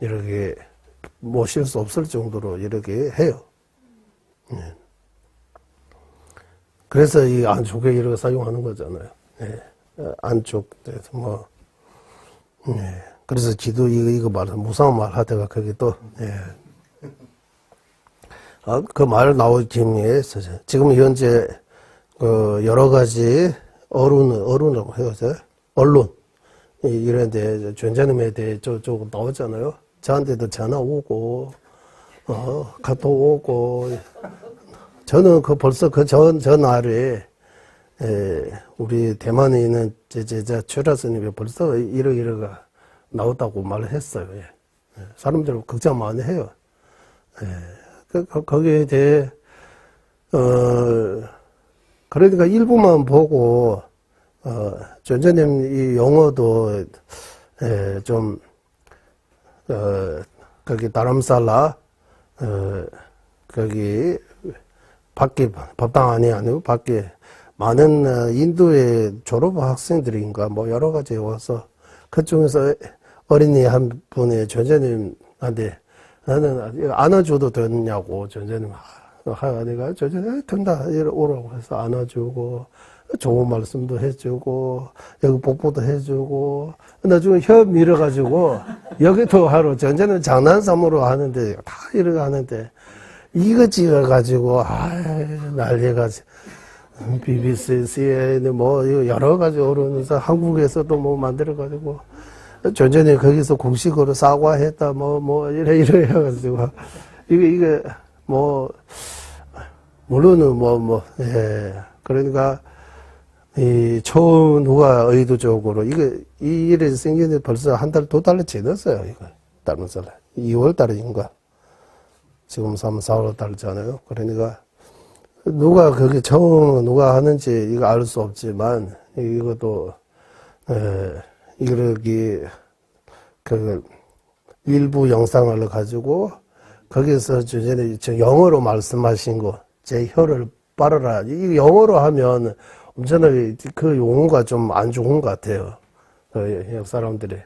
이렇게 모실 수 없을 정도로 이렇게 해요. 그래서 이 안쪽에 이렇게 사용하는 거잖아요. 안쪽에서 뭐. 그래서 기도 이거 무상 말 하다가 거기 또, 그 말 나올 김에 지금 현재 여러 가지 어른이라고 해요. 언론. 이런데 전자님에 대해 조금 나오잖아요. 저한테도 전화 오고 카톡 오고 저는 벌써 전날에 우리 대만에 있는 제자 최라 스님이 벌써 이러가 나왔다고 말을 했어요. 사람들 걱정 많이 해요. 거기에 대해 그러니까 일부만 보고 전자님 이 영어도 좀 거기 다람살라 거기 밖에 법당 안이 아니고 밖에 많은 인도의 졸업 학생들인가 뭐 여러 가지 와서 그중에서 어린이 한 분의 전자님한테 나는 안아줘도 되냐고 전자님 내가 저전에 된다, 이래 오라고 해서 안아주고, 좋은 말씀도 해주고, 여기 복부도 해주고, 나중에 혀 밀어가지고, 여기도 하러, 전에는 장난삼으로 하는데, 다 이러고 하는데, 이거 찍어가지고, 난리가, BBC, CNN, 뭐, 여러 가지 언론에서 한국에서도 뭐 만들어가지고, 전에 거기서 공식으로 사과했다, 이래 해가지고, 이게, 물론은 예. 그러니까, 처음 누가 의도적으로, 이 일이 생긴 지 벌써 한 달, 2달을 지났어요, 이거. 닮은살. 2월 달인가. 지금 3, 4월 달이잖아요. 그러니까, 누가 하는지 이거 알 수 없지만, 이것도, 일부 영상을 가지고, 거기서 전에 영어로 말씀하신 거, 제 혀를 빨아라. 이 영어로 하면 엄청나게 그 용어가 좀 안 좋은 것 같아요. 역 사람들이.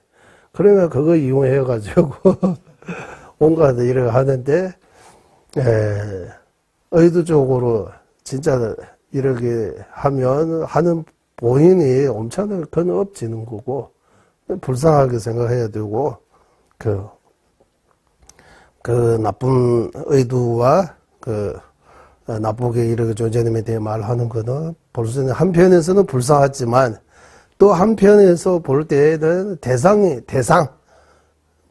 그러니까 그거 이용해가지고, 온갖 일을 하는데, 의도적으로 진짜 이렇게 하는 본인이 엄청나게 큰 업지는 거고, 불쌍하게 생각해야 되고, 그 나쁜 의도와 나쁘게 이렇게 존재님에 대해 말하는 거는 벌써 한편에서는 불쌍하지만 또 한편에서 볼 때는 대상,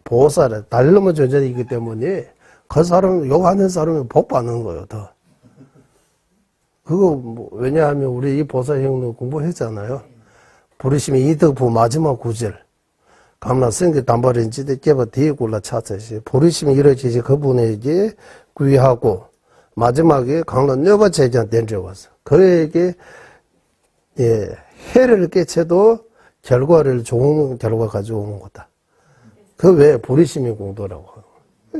보호사를 달려면 존재이기 때문에 그 사람, 욕하는 사람이 복 받는 거예요, 더. 왜냐하면 우리 이 보살형도 공부했잖아요. 부르심이 이덕부 마지막 구절. 감나 생기 담발인지대 깨봐 뒤에 골라 찾아시. 부르심이 이루어지지 그분에게 구의하고, 마지막에 강론 여바 제자 내려와서. 그에게, 해를 끼쳐도 좋은 결과 가져오는 거다. 그 외에 부르심이 공도라고.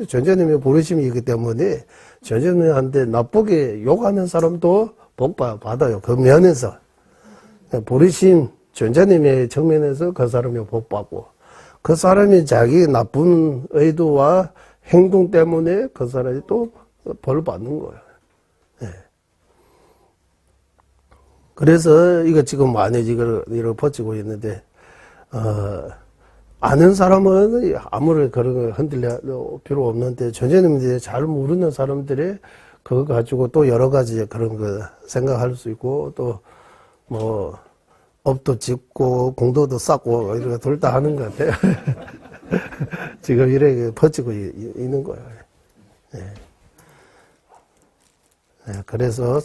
전재님의 부르심이 있기 때문에 전재님한테 나쁘게 욕하는 사람도 복 받아요. 그 면에서. 부르심, 전재님의 정면에서 그 사람이 복 받고, 그 사람이 자기 나쁜 의도와 행동 때문에 그 사람이 또 벌 받는 거예요. 네. 그래서 이거 지금 많이 이걸 퍼지고 있는데, 아는 사람은 아무리 그런 걸 흔들려 필요 없는데, 전제님들이 잘 모르는 사람들이 그거 가지고 또 여러 가지 그런 거 생각할 수 있고, 또 업도 짓고 공도도 쌓고 이렇게 둘 다 하는 것 같아요. 지금 이렇게 퍼지고 있는 거예요. 예. 그래서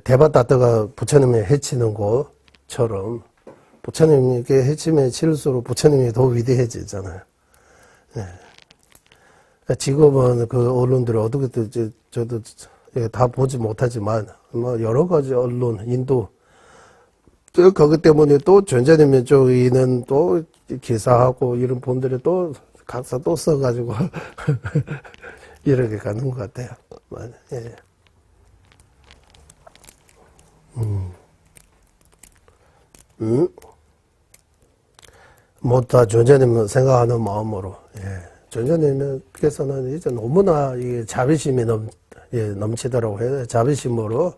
대바다트가 부처님을 해치는 것처럼 부처님께 해치면 칠수록 부처님이 더 위대해지잖아요. 지금은 그 언론들을 어떻게 저도 다 보지 못하지만 여러 가지 언론, 인도 그것 때문에 또 전자되면 쪽에는 또 기사하고 이런 분들이 또 각사 또 써가지고 이렇게 가는 것 같아요. 예. 다 존재님을 생각하는 마음으로, 존재님께서는 이제 너무나 이 자비심이 넘치더라고 해요. 자비심으로,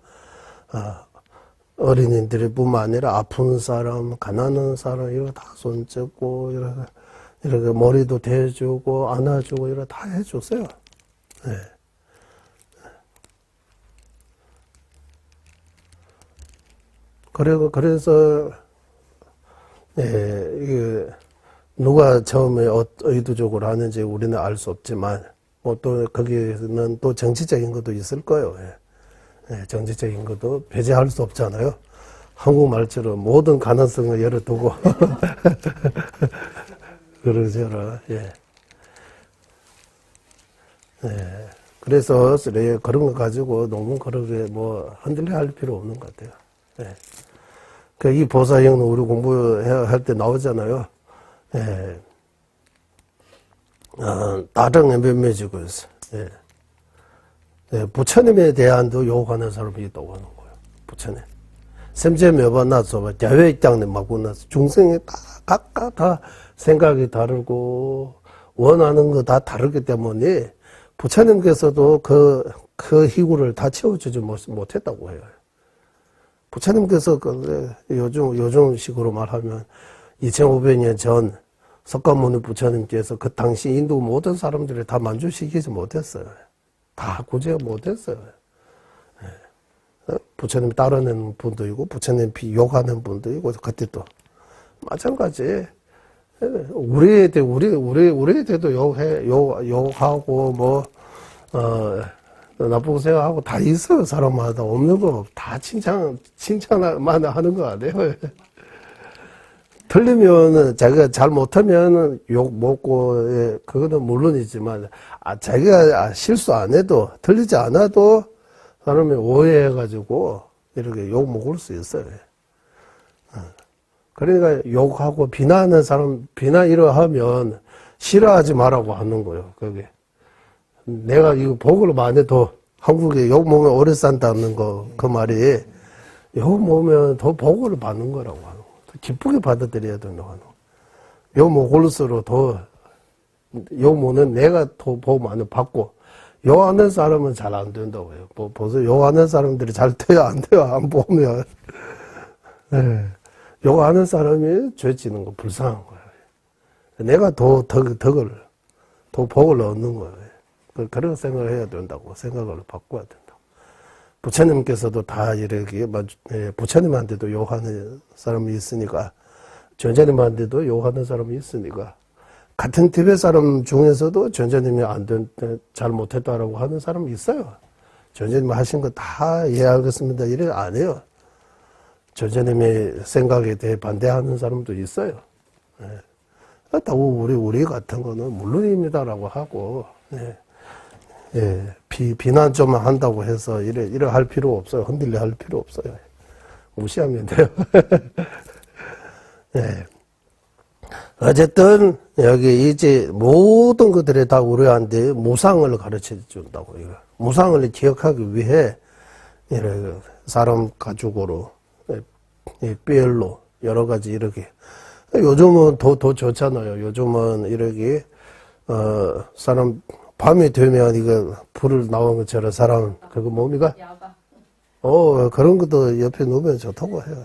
어린이들 뿐만 아니라 아픈 사람, 가난한 사람, 이거 다 손잡고, 이렇게 머리도 대주고, 안아주고, 이거 다 해줬어요. 네. 그래서, 이게, 누가 처음에 의도적으로 하는지 우리는 알 수 없지만, 또 거기에는 또 정치적인 것도 있을 거예요. 정치적인 것도 배제할 수 없잖아요. 한국말처럼 모든 가능성을 열어두고, 그러잖아. 그래서 그런 거 가지고 너무 그렇게 흔들려 할 필요 없는 것 같아요. 이 보사형은 우리 공부할 때 나오잖아요. 다정에 몇몇이고 있어. 부처님에 대한도 욕하는 사람이 있다고 하는 거예요. 부처님. 샘제 몇번 나서 대회 입장에 맞고 나서 중생이 다 각각 다 생각이 다르고 원하는 거 다 다르기 때문에 부처님께서도 그 희구를 다 채워주지 못했다고 해요. 부처님께서 요즘 식으로 말하면 2500년 전 석가모니 부처님께서 그 당시 인도 모든 사람들을 다 만족시키지 못했어요. 다 구제 못했어요. 부처님 따르는 분도 있고 부처님 욕하는 분도 있고 그때 또 마찬가지. 우리한테도 욕하고 나쁘고 생각하고 다 있어요. 사람마다 없는 거 다 칭찬만 하는 거 아니에요. 틀리면은 자기가 잘 못하면 욕 먹고 그거는 물론이지만 자기가 실수 안 해도 틀리지 않아도 사람이 오해해가지고 이렇게 욕 먹을 수 있어요. 그러니까 욕하고 비난하는 사람 비난 이러하면 싫어하지 말라고 하는 거예요. 그게 내가 이거 복을 많이 더 한국에 욕 먹으면 오래 산다는 거 그 말이 욕 먹으면 더 복을 받는 거라고 하는 거. 기쁘게 받아들여야 된다고 하는 거. 욕 먹을수록 더 욕 먹는 내가 더 복 많이 받고 욕하는 사람은 잘 안 된다고 해요. 벌써 욕하는 사람들이 잘 돼요, 안 돼요, 안 보면. 네. 욕하는 사람이 죄 지는 거 불쌍한 거예요. 내가 더 복을 얻는 거예요. 그런 생각을 해야 된다고, 생각을 바꿔야 된다고. 부처님께서도 다 이렇게, 부처님한테도 욕하는 사람이 있으니까, 전자님한테도 욕하는 사람이 있으니까, 같은 티베트 사람 중에서도 전자님이 잘 못했다라고 하는 사람이 있어요. 전자님 하신 거 다 이해하겠습니다. 이래 안 해요. 전자님의 생각에 대해 반대하는 사람도 있어요. 우리 같은 거는 물론입니다라고 하고, 비난 좀 한다고 해서 이래 할 필요 없어요. 흔들려 할 필요 없어요. 무시하면 돼요. 어쨌든 여기 이제 모든 것들이 다 우리한테 무상을 가르쳐 준다고. 이거 무상을 기억하기 위해 이렇게 사람 가죽으로 뼈로 여러 가지 이렇게 요즘은 더 좋잖아요. 요즘은 이렇게 사람 밤이 되면 이거 불을 나오는 것처럼 사람 그거 뭡니까? 야가. 그런 것도 옆에 놓으면 좋다고 해요.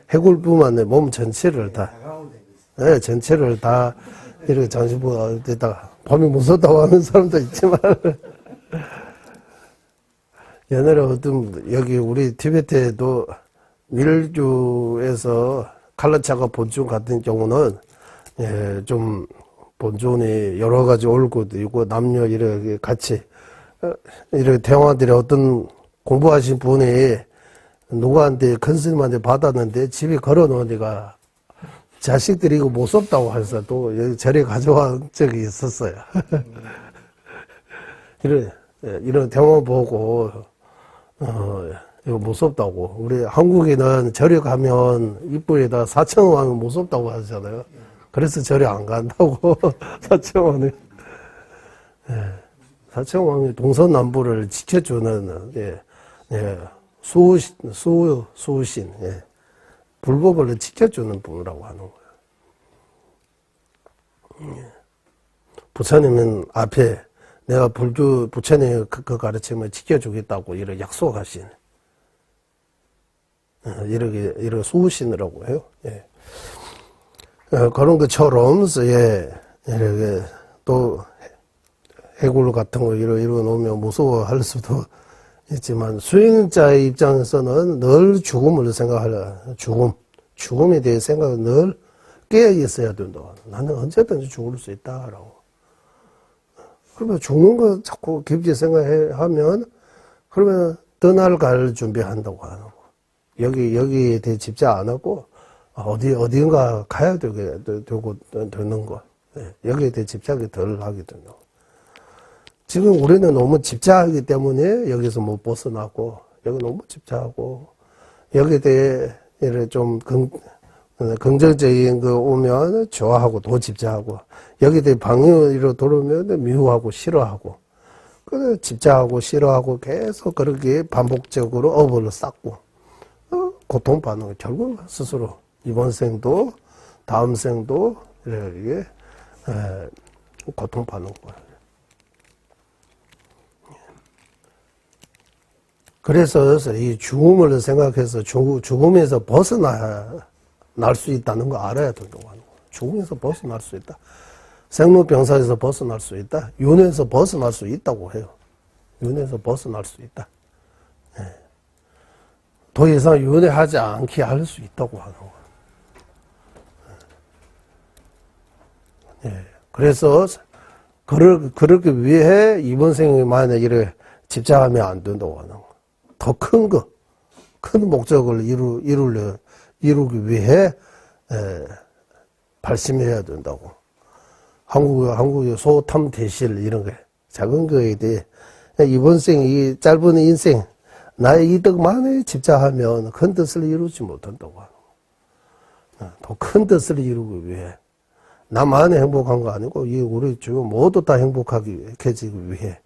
해골뿐만 아니라 몸 전체를 다, 전체를 다 이렇게 장신부에다가 밤이 무섭다고 하는 사람도 있지만 옛날에 여기 우리 티베트에도 밀주에서 칼라차가 본중 같은 경우는 좀 본존이 여러 가지 올고도 있고 남녀 이렇게 같이 이렇게 대화들이 어떤 공부하신 분이 누구한테 큰 스님한테 받았는데 집에 걸어놓으니까 자식들이 이거 무섭다고 해서 또 여기 절에 가져온 적이 있었어요. 이런 대화 보고 이거 무섭다고. 우리 한국에는 절에 가면 입구에다 사천왕이 무섭다고 하잖아요. 그래서 절에 안 간다고. 사천왕이. 사천왕이 동서남북을 지켜주는 수신, 불법을 지켜주는 분이라고 하는 거예요. 부처님은 앞에 내가 부처님의 그 가르침을 지켜주겠다고 이렇게 약속하신, 이렇게 수신이라고 해요. 그런 것처럼, 이렇게 또 해골 같은 거 이러 놓으면 무서워할 수도 있지만 수행자의 입장에서는 늘 죽음을 생각하려. 죽음에 대해 생각을 늘 깨어 있어야 된다. 나는 언제든지 죽을 수 있다라고. 그러면 죽는 거 자꾸 깊게 생각하면 그러면 떠날 준비한다고 하는 거. 여기에 대해 집착 안 하고 어딘가 가야 되는 거. 여기에 대해 집착이 덜 하게 된다고. 지금 우리는 너무 집착하기 때문에 여기서 못 벗어나고, 여기 너무 집착하고, 여기에 대해 좀 긍정적인 거 오면 좋아하고 더 집착하고, 여기에 방위로 돌아오면 미워하고 싫어하고, 그 집착하고 싫어하고 계속 그렇게 반복적으로 업을 쌓고, 고통받는 거 결국 스스로 이번 생도 다음 생도 이렇게 고통받는 거예요. 그래서 이 죽음을 생각해서 죽음에서 벗어날 수 있다는 거 알아야 된다고 하는 거예요. 죽음에서 벗어날 수 있다. 생로병사에서 벗어날 수 있다. 윤회에서 벗어날 수 있다고 해요. 윤회에서 벗어날 수 있다. 더 이상 윤회하지 않게 할 수 있다고 하는 거예요. 그래서 그러기 위해 이번 생에 만약에 이렇게 집착하면 안 된다고 하는 거예요. 더 큰 목적을 이루기 위해 발심해야 된다고. 한국의 소탐대실 이런 거 작은 거에 대해 이번 생, 이 짧은 인생 나의 이득만에 집착하면 큰 뜻을 이루지 못한다고 하는 거예요. 더 큰 뜻을 이루기 위해 나만이 행복한 거 아니고 우리 주변 모두 다 행복하게 해지기 위해.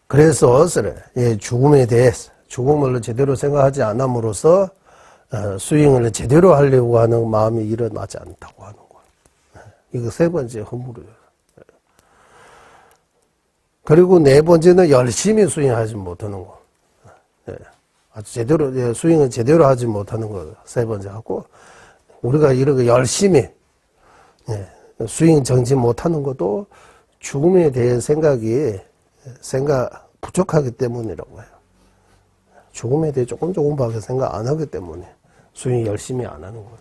그래서 죽음에 대해서 죽음을 제대로 생각하지 않음으로써 수행을 제대로 하려고 하는 마음이 일어나지 않다고 하는 거예요. 이거 세 번째 허물이에요. 그리고 네 번째는 열심히 수행하지 못하는 거. 아주 제대로 수행을 제대로 하지 못하는 거 세 번째 하고, 우리가 이렇게 열심히 수행 정지 못하는 것도 죽음에 대한 생각 부족하기 때문이라고 해요. 죽음에 대해 조금밖에 생각 안 하기 때문에 수행 열심히 안 하는 거예요.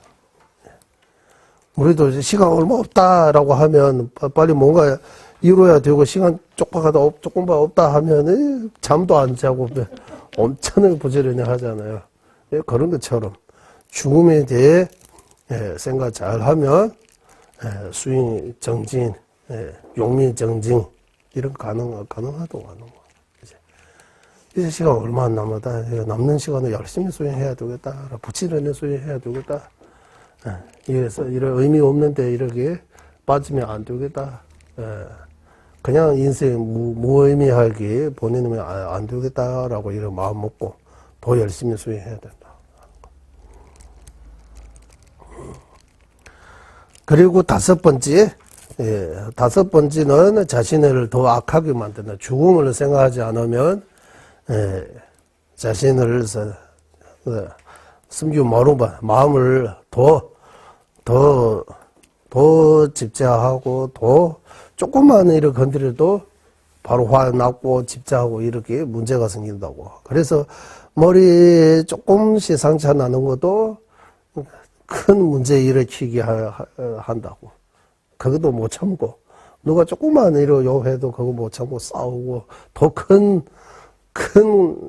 우리도 시간 얼마 없다라고 하면 빨리 뭔가 이루어야 되고, 시간 조금밖에 없다 하면 잠도 안 자고 엄청나게 부지런히 하잖아요. 그런 것처럼 죽음에 대해 생각 잘 하면 수행 정진, 용미 정진 이런 가능하다고 하는 거예요. 이제 시간 얼마 안 남았다. 남는 시간을 열심히 수행해야 되겠다. 부지런히 수행해야 되겠다. 이래서 이런 의미 없는데 이렇게 빠지면 안 되겠다. 그냥 인생 무의미하게 보내면 안 되겠다라고 이런 마음 먹고 더 열심히 수행해야 된다. 그리고 다섯 번째는 자신을 더 악하게 만든다. 죽음을 생각하지 않으면 자신을 숨기고 마음을 더 집착하고 더 조금만 이렇게 건드려도 바로 화 났고 집착하고 이렇게 문제가 생긴다고. 그래서 머리에 조금씩 상처 나는 것도 큰 문제 일으키게 한다고. 그것도 못 참고, 누가 조금만 이렇게 욕해도 그거 못 참고 싸우고 더 큰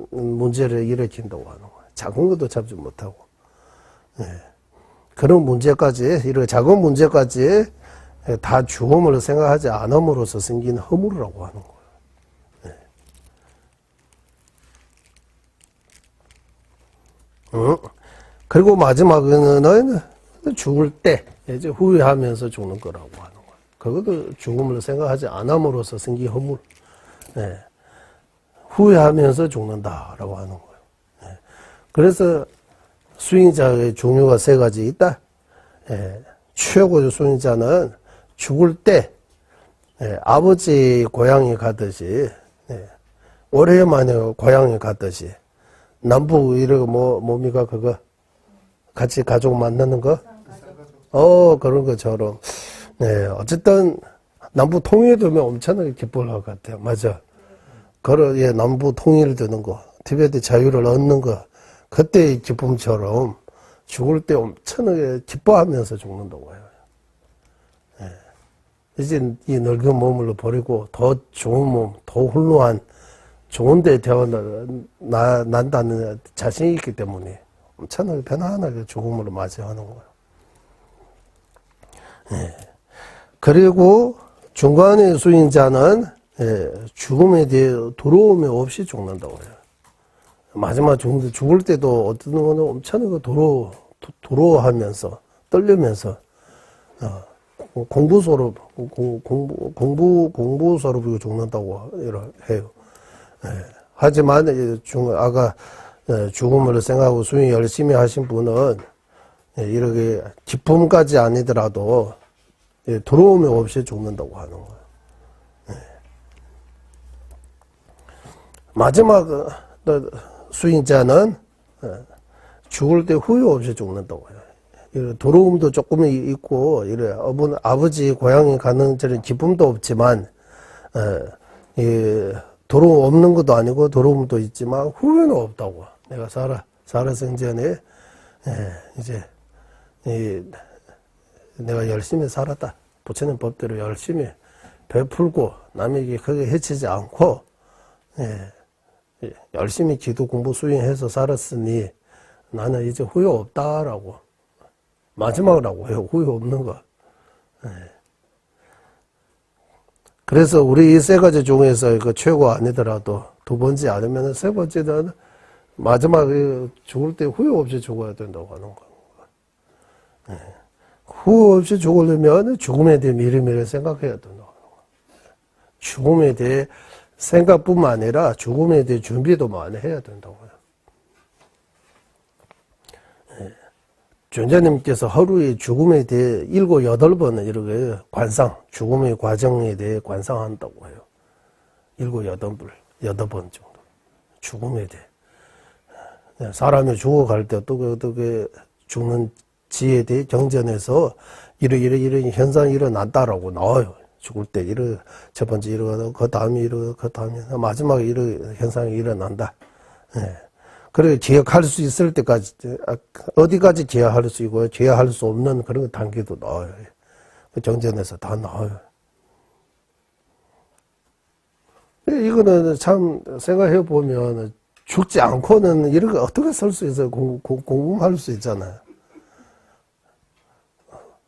문제를 일으킨다고 하는 거예요. 작은 것도 참지 못하고. 그런 문제까지, 이런 작은 문제까지 다 죽음을 생각하지 않음으로써 생긴 허물이라고 하는 거예요. 그리고 마지막에는 죽을 때 이제 후회하면서 죽는 거라고 하는 거예요. 그것도 죽음을 생각하지 않음으로써 생긴 허물. 후회하면서 죽는다라고 하는 거예요. 그래서 수행자의 종류가 세 가지 있다. 최고 수행자는 죽을 때 아버지 고향에 가듯이, 오래만에 고향에 가듯이, 남북 이러고 뭡니까 그거 같이 가족 만나는 거? 그런 것처럼. 어쨌든 남북 통일되면 엄청나게 기쁠 것 같아요. 맞아. 남북 통일되는 거, 티베트 자유를 얻는 거, 그때의 기쁨처럼 죽을 때 엄청나게 기뻐하면서 죽는다고 해요. 이제 이 늙은 몸을 버리고 더 좋은 몸, 더 훌륭한 좋은 데 태어난다는 자신이 있기 때문에 엄청나게 편안하게 죽음을 맞이하는 거예요. 그리고 중간의 수행자는 죽음에 대해 두려움이 없이 죽는다고 해요. 마지막 죽을 때도 어떤 거는 엄청 도로하면서, 떨리면서, 공부소로, 공부소로 죽는다고 해요. 하지만, 아까 죽음을 생각하고 수행 열심히 하신 분은, 이렇게 기쁨까지 아니더라도, 두려움이 없이 죽는다고 하는 거예요. 마지막 수행자는 죽을 때 후회 없이 죽는다고 해요. 두려움도 조금 있고, 아버지 고향에 가는 저런 기쁨도 없지만, 두려움 없는 것도 아니고, 두려움도 있지만, 후회는 없다고. 내가 살아생전에, 이제, 내가 열심히 살았다. 부처님 법대로 열심히 베풀고, 남에게 크게 해치지 않고, 열심히 기도 공부 수행해서 살았으니 나는 이제 후회 없다라고 마지막이라고 해요. 후회 없는 거. 그래서 우리 이 세 가지 중에서 그 최고 아니더라도 두 번째 아니면 세 번째는 마지막에 죽을 때 후회 없이 죽어야 된다고 하는 거. 후회 없이 죽으려면 죽음에 대해 미리미리 생각해야 된다고 하는 거. 죽음에 대해 생각뿐만 아니라 죽음에 대해 준비도 많이 해야 된다고요. 존자님께서 하루에 죽음에 대해 7, 8번은 이렇게 죽음의 과정에 대해 관상한다고 해요. 7, 8번 정도. 죽음에 대해. 사람이 죽어갈 때 어떻게 죽는지에 대해 경전에서 이런 현상이 일어난다라고 나와요. 죽을 때 첫 번째 이러고 그 다음에 마지막에 이런 현상이 일어난다. 그래 기억할 수 있을 때까지 어디까지 기억할 수 있고 기억할 수 없는 그런 단계도 나와요. 정전에서 다 나와요. 이거는 참 생각해 보면 죽지 않고는 이렇게 어떻게 살 수 있어요? 공부할 수 있잖아요.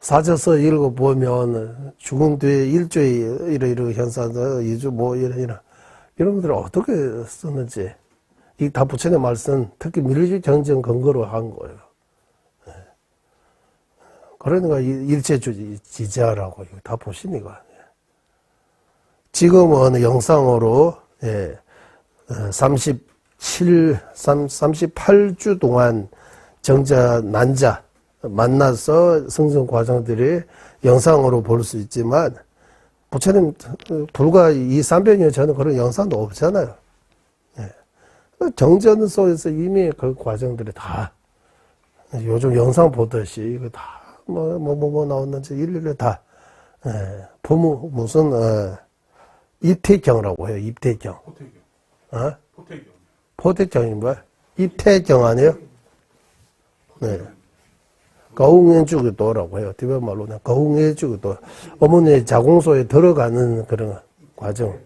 사저서 읽어보면 죽은 뒤에 일주일 이런 현상, 2주 이런 것들을 어떻게 쓰는지 이 다 부처님 말씀 특히 밀주정정 근거로 한 거예요. 그러니까 일체지지하라고 다 보시니까. 지금은 영상으로 38주 동안 정자 난자 만나서 성성 과정들이 영상으로 볼 수 있지만 부처님 불과 2, 300년 전에 그런 영상도 없잖아요. 정전 속에서 이미 그 과정들이 다 요즘 영상 보듯이 이거 다 뭐 나왔는지 일일이 다 부모 무슨 입퇴경이라고 해요. 입퇴경. 포태경이 뭐야? 입퇴경 아니에요? 네. 거웅해주기도라고 해요. 티베트 말로는 거웅해주기도. 어머니의 자궁소에 들어가는 그런 과정.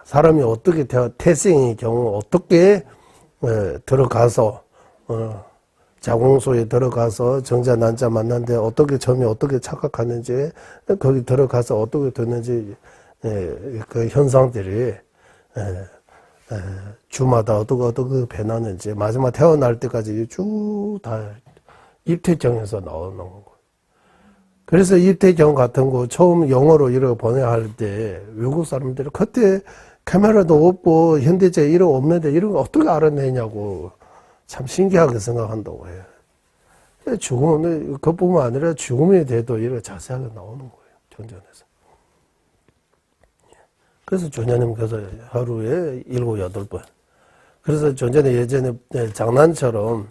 사람이 어떻게 태생의 경우 어떻게 들어가서 자궁소에 들어가서 정자 난자 만났는데 어떻게 점이 어떻게 착각하는지 거기 들어가서 어떻게 됐는지 그 현상들이 주마다 어떻게 변하는지 마지막 태어날 때까지 쭉 다 입퇴경에서 나오는 거. 그래서 입퇴경 같은 거 처음 영어로 이렇게 번역할 때 외국 사람들이 그때 카메라도 없고 현대제 이런 거 없는데 이런 거 어떻게 알아내냐고 참 신기하게 생각한다고 해요. 죽음은 그뿐만 아니라 죽음에 대해도 이렇게 자세하게 나오는 거예요. 전전에서. 그래서 조냐님께서 하루에 7, 8번. 그래서 전전에 예전에 장난처럼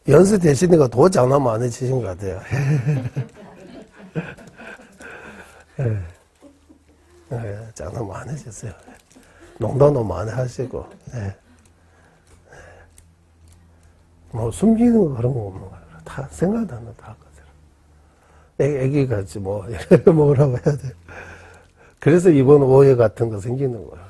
연세 되시니까 더 장난 많으시신 것 같아요. 장난 많으셨어요. 농담도 많이 하시고. 뭐 숨기는 거 그런 거 없는 거예요. 다 생각나는 다 하거든요. 애기같이 뭐라고 해야 돼. 그래서 이번 오해 같은 거 생기는 거예요.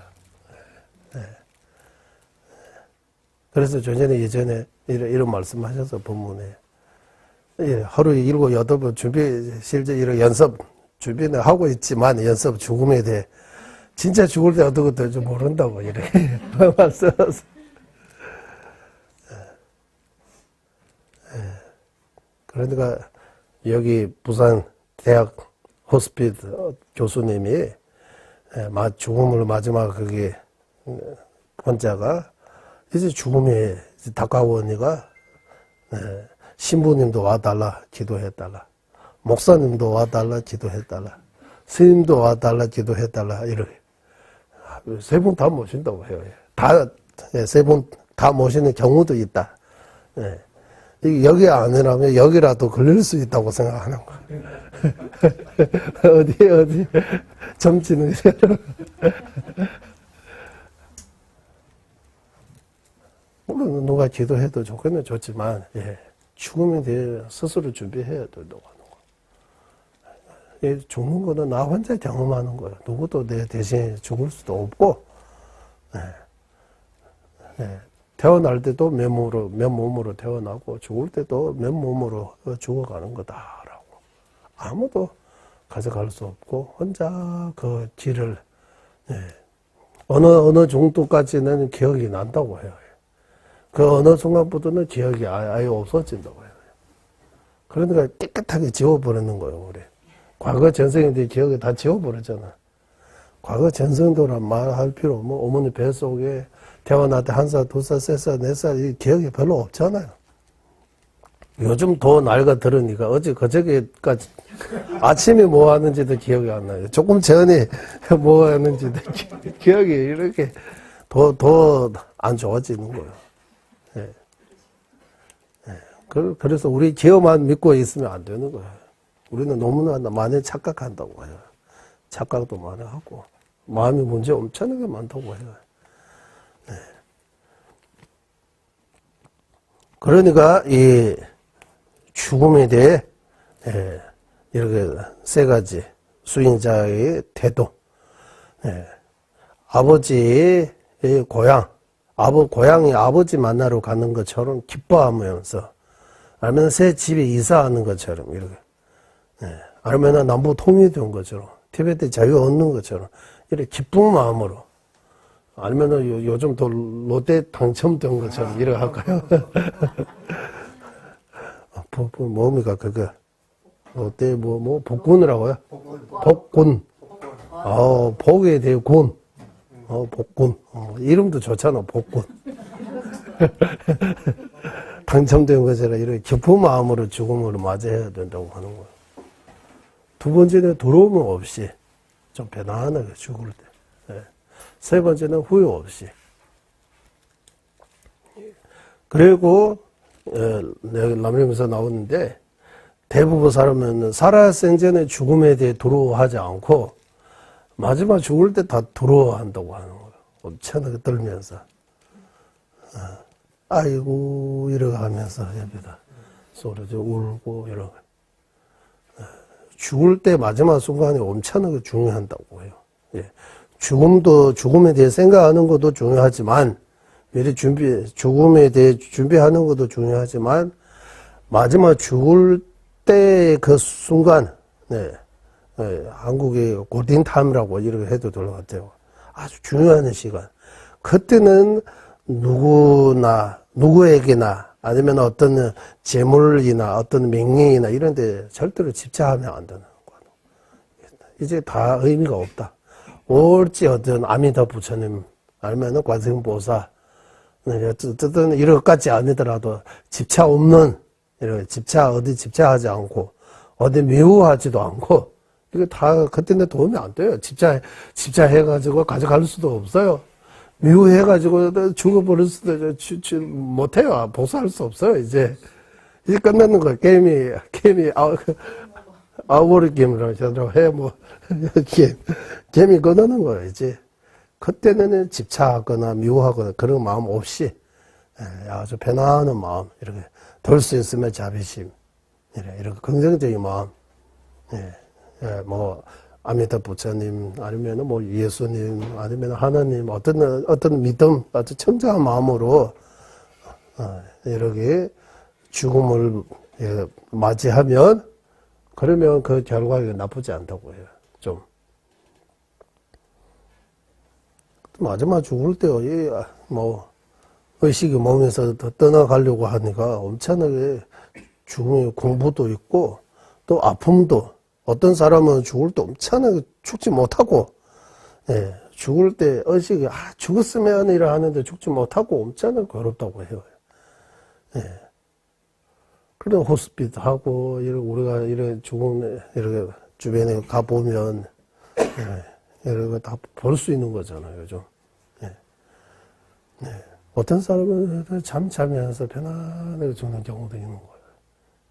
그래서 예전에 이런 말씀 하셔서 본문에 하루에 7, 8번 실제 이런 연습 준비는 하고 있지만 연습 죽음에 대해 진짜 죽을 때 어떻게 될지 모른다고 이렇게 말 써서. 그러니까 여기 부산 대학 호스피스 교수님이 죽음을 마지막 그게 환자가 이제 죽음이 다가오니까 신부님도 와달라 기도해달라, 목사님도 와달라 기도해달라, 스님도 와달라 기도해달라 이렇게 세 분 다 모신다고 해요. 세 분 다 모시는 경우도 있다. 여기 아니라면 여기라도 걸릴 수 있다고 생각하는 거야. 어디 점치는 물론 누가 기도해도 좋겠는 좋지만 죽음에 대해 스스로 준비해야 된다고 하는 거. 죽는 거는 나 혼자 경험하는 거예요. 누구도 내 대신에 죽을 수도 없고, 태어날 때도 맨몸으로 태어나고, 죽을 때도 맨몸으로 죽어가는 거다라고. 아무도 가져갈 수 없고, 혼자 그 길을, 어느 정도까지는 기억이 난다고 해요. 그 어느 순간부터는 기억이 아예 없어진다고 해요. 그러니까 깨끗하게 지워버리는 거예요, 우리. 과거 전생인데 기억이 다 지워버렸잖아. 과거 전생도란 말 할 필요 없고, 어머니 뱃속에 태어날 때 1살, 2살, 3살, 4살, 이 기억이 별로 없잖아요. 요즘 더 나이가 들으니까 어제 그저께까지 아침에 뭐 하는지도 기억이 안 나요. 조금 전에 뭐 하는지도 기억이 이렇게 더 안 좋아지는 거예요. 그래서 우리 기억만 믿고 있으면 안 되는 거예요. 우리는 너무나 많이 착각한다고 해요. 착각도 많이 하고, 마음의 문제 엄청나게 많다고 해요. 그러니까 이 죽음에 대해 이렇게 세 가지 수행자의 태도, 아버지의 고향이 아버지 만나러 가는 것처럼 기뻐하면서, 아니면 새 집에 이사하는 것처럼 이렇게, 아니면 남북 통일된 것처럼, 티베트 자유 얻는 것처럼 이렇게 기쁜 마음으로, 아니면 요즘 또 롯데 당첨된 것처럼 이렇게 할까요? 뭡니까 그거? 롯데 복군이라고요? 복군. 복에 대해 군. 복군. 이름도 좋잖아, 복군. 당첨된 것처럼 이렇게 기쁜 마음으로 죽음을 맞이해야 된다고 하는 거예요. 두 번째는 두려움 없이 좀 편안하게 죽을 때. 세 번째는 후회 없이. 그리고 내가 남림에서 나오는데 대부분 사람은 살아생전에 죽음에 대해 두려워하지 않고 마지막 죽을 때 다 두려워한다고 하는 거예요. 엄청나게 떨면서. 아이고 이러고 하면서 옆에다 소리도 울고 이러고. 죽을 때 마지막 순간이 엄청나게 중요한다고 해요. 죽음에 대해 생각하는 것도 중요하지만, 미리 죽음에 대해 준비하는 것도 중요하지만, 마지막 죽을 때 그 순간, 한국의 골든타임이라고 이렇게 해도 될 것 같아요. 아주 중요한 시간. 그때는 누구에게나, 아니면 어떤 재물이나 어떤 명예이나 이런 데 절대로 집착하면 안 되는 거예요. 이제 다 의미가 없다. 올지 어떤 아미다 부처님, 아니면 관세음보살, 어쨌든 이런 것까지 아니더라도 집착 없는, 이렇게 어디 집착하지 않고, 어디 미워하지도 않고, 이거 다 그때는 도움이 안 돼요. 집착해가지고 가져갈 수도 없어요. 미워해가지고 죽어버릴 수도 못해요. 복수할 수 없어요, 이제. 이제 끝나는 거예요. 게임이 아웃보리 게임이라고 해, 게임이 끝나는 거예요, 이제. 그때는 집착하거나 미워하거나 그런 마음 없이, 아주 편안한 마음, 이렇게, 될 수 있으면 자비심, 이렇게 긍정적인 마음, 아미타 부처님, 아니면 예수님, 아니면 하나님, 어떤 믿음, 아주 청정한 마음으로, 이렇게 죽음을 맞이하면, 그러면 그 결과가 나쁘지 않다고 해요, 좀. 마지막 죽을 때요, 의식이 몸에서 떠나가려고 하니까 엄청나게 죽음의 공부도 있고, 또 아픔도, 어떤 사람은 죽을 때 엄청나게 죽지 못하고, 예, 죽을 때 의식이, 죽었으면 이라 하는데 죽지 못하고 엄청나게 괴롭다고 해요. 예. 그런 호스피스 하고, 우리가 이런 죽음, 이렇게 주변에 가보면, 예, 이런 거 다 볼 수 있는 거잖아요, 요즘. 예. 네. 어떤 사람은 잠자면서 편안하게 죽는 경우도 있는 거예요.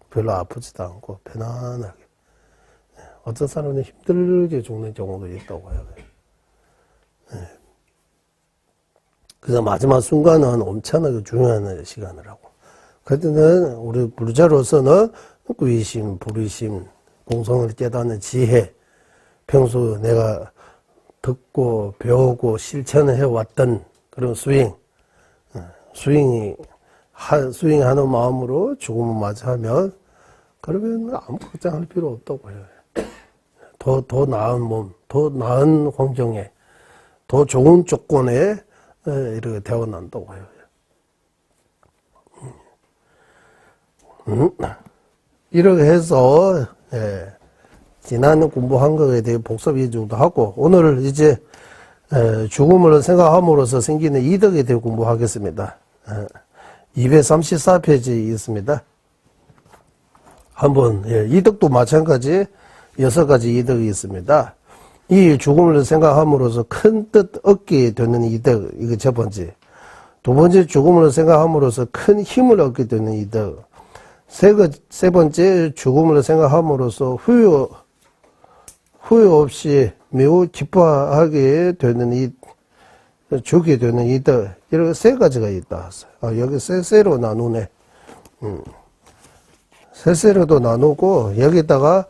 별로 아프지도 않고, 편안하게. 예. 어떤 사람은 힘들게 죽는 경우도 있다고 해요. 예. 그래서 마지막 순간은 엄청나게 중요한 시간이라고. 그때는 우리 불자로서는 의심, 불의심, 공성을 깨닫는 지혜, 평소 내가 듣고 배우고 실천해 왔던 그런 수행하는 마음으로 죽음을 맞이하면, 그러면 아무 걱정할 필요 없다고 해요. 더 나은 몸, 더 나은 환경에, 더 좋은 조건에 이렇게 태어난다고 해요. 이렇게 해서, 지난 공부한 거에 대해 복습 이중도 하고, 오늘 이제, 죽음을 생각함으로써 생기는 이득에 대해 공부하겠습니다. 234페이지 있습니다. 한번, 이득도 마찬가지 6가지 이득이 있습니다. 이 죽음을 생각함으로써 큰 뜻 얻게 되는 이득, 이거 첫 번째. 두 번째, 죽음을 생각함으로써 큰 힘을 얻게 되는 이득. 세 번째, 죽음을 생각함으로써 후회 없이 매우 기뻐하게 되는 주게 되는 이득. 이렇게 세 가지가 있다. 여기 세로 나누네. 세로도 나누고, 여기다가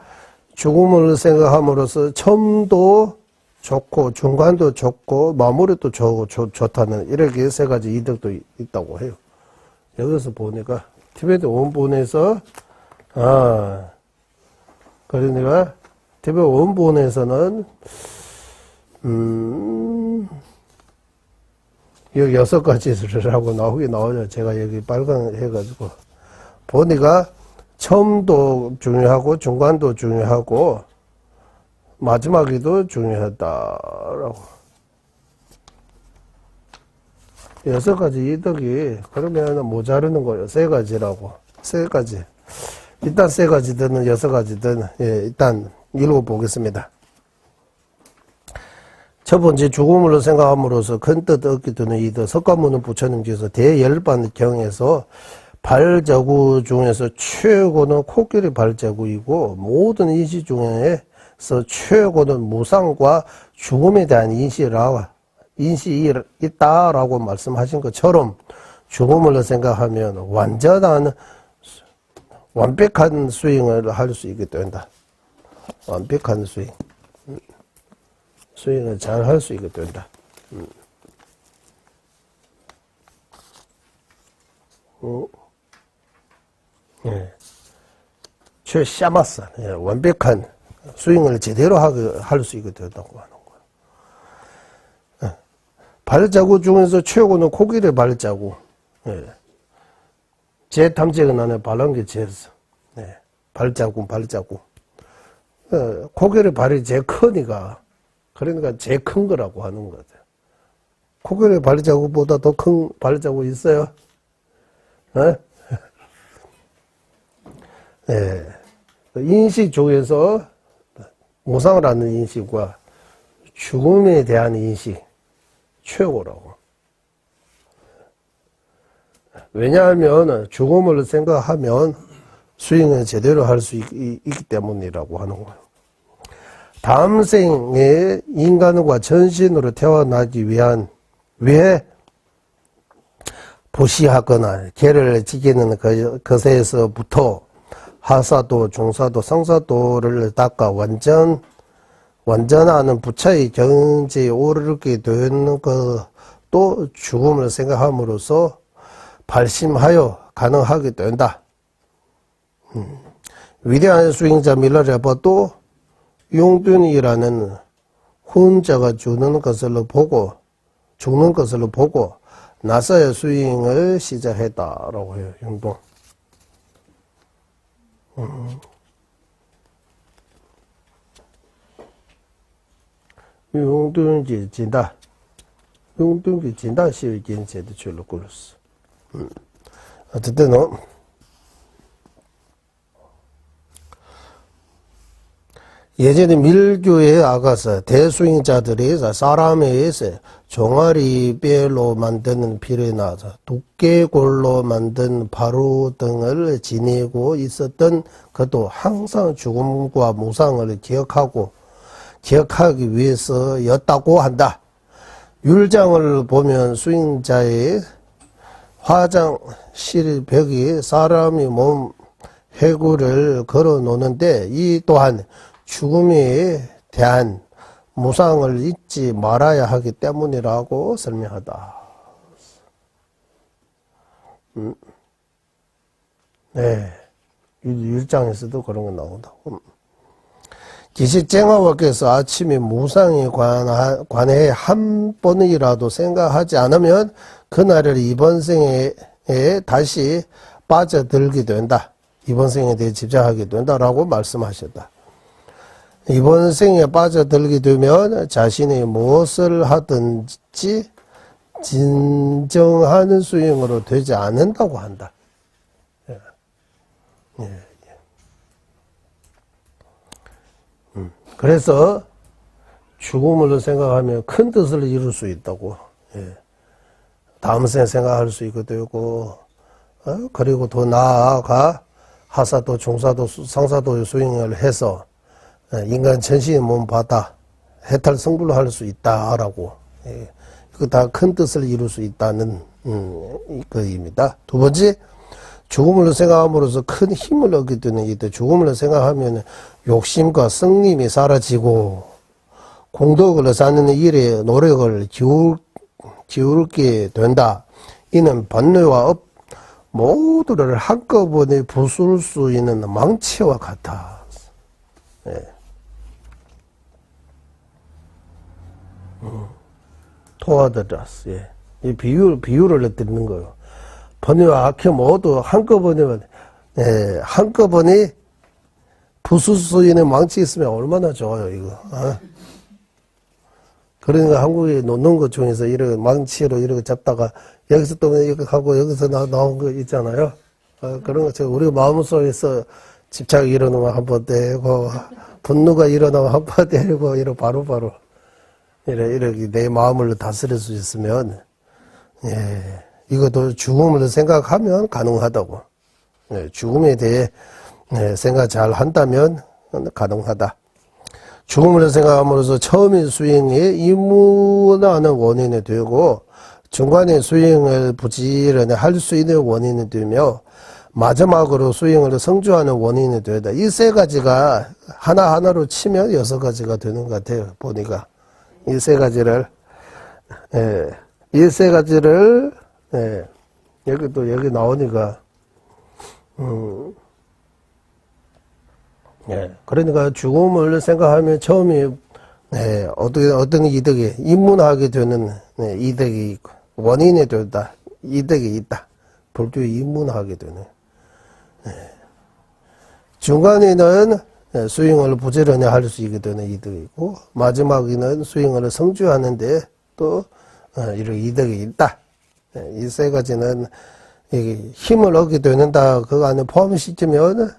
죽음을 생각함으로써 처음도 좋고, 중간도 좋고, 마무리도 좋다는, 이렇게 세 가지 이득도 있다고 해요. 여기서 보니까, 티베트 원본에서, 그러니까, 티베트 원본에서는, 여기 6가지라고 나오죠. 제가 여기 빨강 해가지고. 보니까, 처음도 중요하고, 중간도 중요하고, 마지막에도 중요하다라고. 6가지 이득이, 그러면 모자르는 거예요. 3가지라고. 3가지. 일단 3가지든 6가지든, 일단 읽어보겠습니다. 첫 번째, 죽음을 생각함으로써 큰 뜻 얻게 되는 이득. 석가모니 부처님께서 대열반경에서 발자국 중에서 최고는 코끼리 발자국이고, 모든 인시 중에서 최고는 무상과 죽음에 대한 인식이 있다라고 말씀하신 것처럼, 죽음을 생각하면 완벽한 수행을 할 수 있게 된다. 완벽한 수행을 잘 할 수 있게 된다. 최샤마스, 완벽한 수행을 제대로 할 수 있게 된다고 하는 거예요. 발자국 중에서 최고는 코끼리 발자국. 제 탐색은 안에 발한 게 제일, 발자국. 코끼리 발이 제일 크니까, 그러니까 제일 큰 거라고 하는 거죠. 코끼리 발자국보다 더 큰 발자국 있어요? 인식 중에서 무상을 하는 인식과 죽음에 대한 인식 최고라고. 왜냐하면 죽음을 생각하면 수행을 제대로 할 수 있기 때문이라고 하는 거예요. 다음 생에 인간과 전신으로 태어나기 위해 보시하거나 계를 지키는 것에서부터 하사도, 중사도, 상사도를 닦아 완전한 부처의 경지에 오르게 되는 것도 죽음을 생각함으로써 발심하여 가능하게 된다. 위대한 수행자 밀라레바도 용둔이라는 혼자가 주는 것을 보고 죽는 것을 보고 나서야 수행을 시작했다라고 해요. 용동. 용동지 진다. 용동지 진다 시의 견제도 줄로 굴렀어. 어쨌든 예전에 밀교에 아가서 대수행자들이 사람에 의해서 종아리뼈로 만드는 필에 나서 두께골로 만든 바루 등을 지니고 있었던 그도 항상 죽음과 무상을 기억하기 위해서였다고 한다. 율장을 보면 수행자의 화장실 벽에 사람이 몸 해구를 걸어 놓는데 이 또한 죽음에 대한 무상을 잊지 말아야 하기 때문이라고 설명하다. 네, 율장에서도 그런 거 나온다고. 기시쟁화와께서 아침에 무상에 관해 한 번이라도 생각하지 않으면 그날을 이번 생에 다시 빠져들게 된다. 이번 생에 대해 집착하게 된다라고 말씀하셨다. 이번 생에 빠져들게 되면 자신이 무엇을 하든지 진정하는 수행으로 되지 않는다고 한다. 예. 예. 그래서 죽음을 생각하면 큰 뜻을 이룰 수 있다고. 예. 다음 생에 생각할 수 있게 되고, 그리고 더 나아가 하사도, 중사도, 상사도 수행을 해서 인간 전신의 몸 바다 해탈 성불로 할 수 있다라고. 예. 그 다 큰 뜻을 이룰 수 있다는 그입니다. 두 번째, 죽음을 생각함으로써 큰 힘을 얻게 되는 이때 죽음을 생각하면 욕심과 성림이 사라지고 공덕을 쌓는 일에 노력을 기울게 된다. 이는 번뇌와 업 모두를 한꺼번에 부술 수 있는 망치와 같아. 예. 토하더라스. 예. 이 비유를 드리는 거예요. 번뇌와 악해 모두 한꺼번에 부술 수 있는 망치 있으면 얼마나 좋아요, 이거. 그러니까 한국에 놓는 것 중에서 이렇게 망치로 이렇게 잡다가 여기서 또 이렇게 하고 여기서 나온 거 있잖아요. 그런 것처럼 우리 마음속에서 집착이 일어나면 한번 때리고 분노가 일어나면 한번 때리고 이렇게 바로바로 이렇게 내 마음을 다스릴 수 있으면 예, 이것도 죽음을 생각하면 가능하다고. 예, 죽음에 대해 생각 잘 한다면 가능하다. 죽음을 생각함으로써 처음의 수행에 이문하는 원인이 되고 중간에 수행을 부지런히 할 수 있는 원인이 되며 마지막으로 수행을 성취하는 원인이 되다. 이 세 가지가 하나하나로 치면 6가지가 되는 것 같아요. 보니까 이 세 가지를 여기 나오니까 그러니까 죽음을 생각하면 처음에 어떤 이득이 입문하게 되는 이득이 있고 원인이 되다 이득이 있다. 불교에 입문하게 되는 중간에는 수행을 부지런히 할 수 있게 되는 이득이 있고 마지막에는 수행을 성취하는데 또 이런 이득이 있다. 이 세 가지는 힘을 얻게 되는다. 그 안에 포함시키면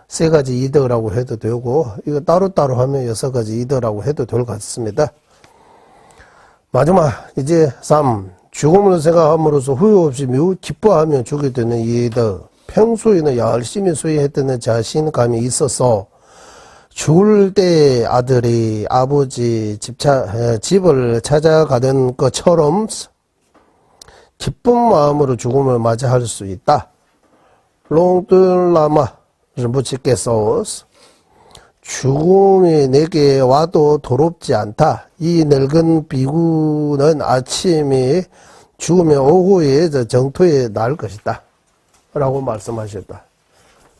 세 가지 이득이라고 해도 되고 이거 따로따로 하면 6가지 이득이라고 해도 될 것 같습니다. 마지막 이제 3. 죽음을 생각함으로써 후회 없이 매우 기뻐하며 죽게 되는 이득. 평소에는 열심히 수행했던 자신감이 있어서 죽을 때 아들이 아버지 집을 찾아가던 것처럼 기쁜 마음으로 죽음을 맞이할 수 있다. 롱들라마 르부치께서 죽음이 내게 와도 도롭지 않다. 이 늙은 비구는 아침에 죽으면 오후에 정토에 날 것이다. 라고 말씀하셨다.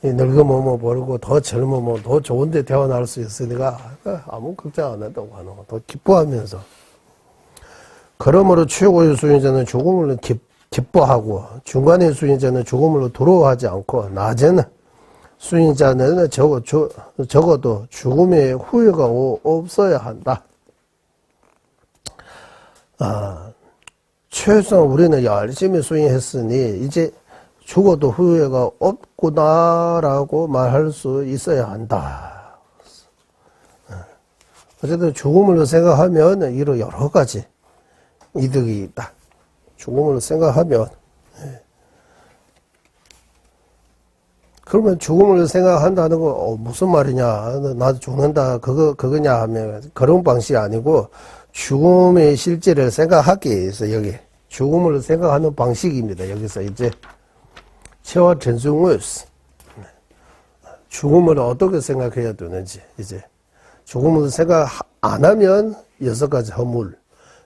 이 늙으면 모르고 더 젊으면 더 좋은 데 태어날 수 있으니까 아무 걱정 안 한다고 하는 거. 더 기뻐하면서. 그러므로 최고의 수행자는 죽음을 기뻐하고 중간의 수행자는 죽음을 두려워하지 않고 낮에는 수행자는 적어도 죽음의 후회가 없어야 한다. 최소한 우리는 열심히 수행했으니 이제 죽어도 후회가 없구나라고 말할 수 있어야 한다. 어쨌든 죽음을 생각하면 이런 여러 가지 이득이 있다. 죽음을 생각하면. 그러면 죽음을 생각한다는 거 무슨 말이냐? 나도 죽는다 그거냐 하면 그런 방식이 아니고 죽음의 실제를 생각하기 위해서 여기 죽음을 생각하는 방식입니다. 여기서 이제 체화 전승우스 죽음을 어떻게 생각해야 되는지 이제 죽음을 생각 안 하면 6가지 허물,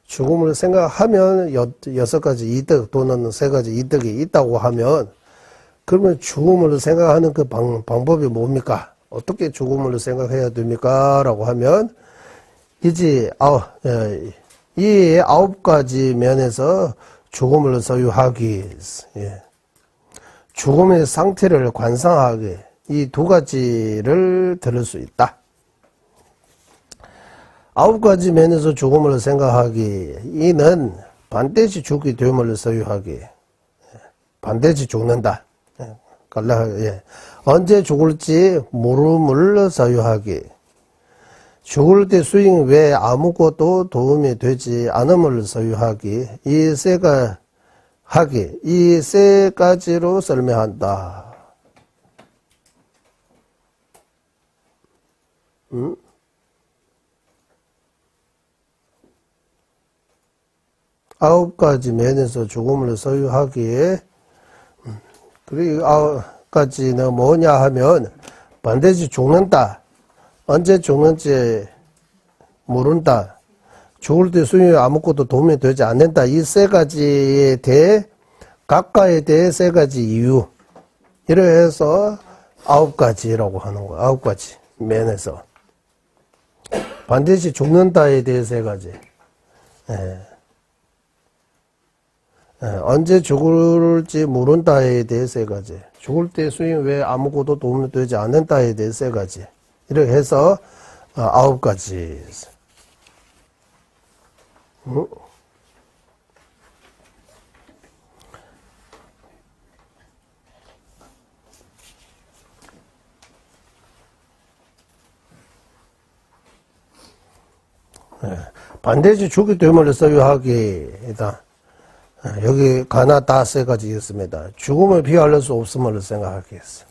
죽음을 생각하면 6가지 이득 또는 3가지 이득이 있다고 하면 그러면 죽음을 생각하는 그 방법이 뭡니까? 어떻게 죽음을 생각해야 됩니까? 라고 하면 이제 이 9가지 면에서 죽음을 소유하기, 죽음의 상태를 관상하기, 이 2가지를 들을 수 있다. 9가지 면에서 죽음을 생각하기, 이는 반드시 죽게 됨을 소유하기, 반드시 죽는다. 언제 죽을지 모름을 소유하기, 죽을 때 수행 외에 아무것도 도움이 되지 않음을 소유하기, 이 세 가지로 설명한다. 아홉 가지 면에서 죽음을 소유하기에, 그리고 9가지는 뭐냐 하면 반드시 죽는다. 언제 죽는지 모른다. 죽을 때 수행에 아무것도 도움이 되지 않는다. 이 3가지에 대해 각각에 대해 3가지 이유, 이래 해서 9가지라고 하는 거야. 9가지 면에서 반드시 죽는다에 대해 3가지, 언제 죽을지 모른다에 대해 3가지, 죽을 때 수행 외에 아무것도 도움이 되지 않는다에 대해 3가지, 이렇게 해서 9가지. 반드시 죽게 됨을 소유하기이다. 여기 가나 다 3가지 있습니다. 죽음을 피할 수 없음을 생각하겠어.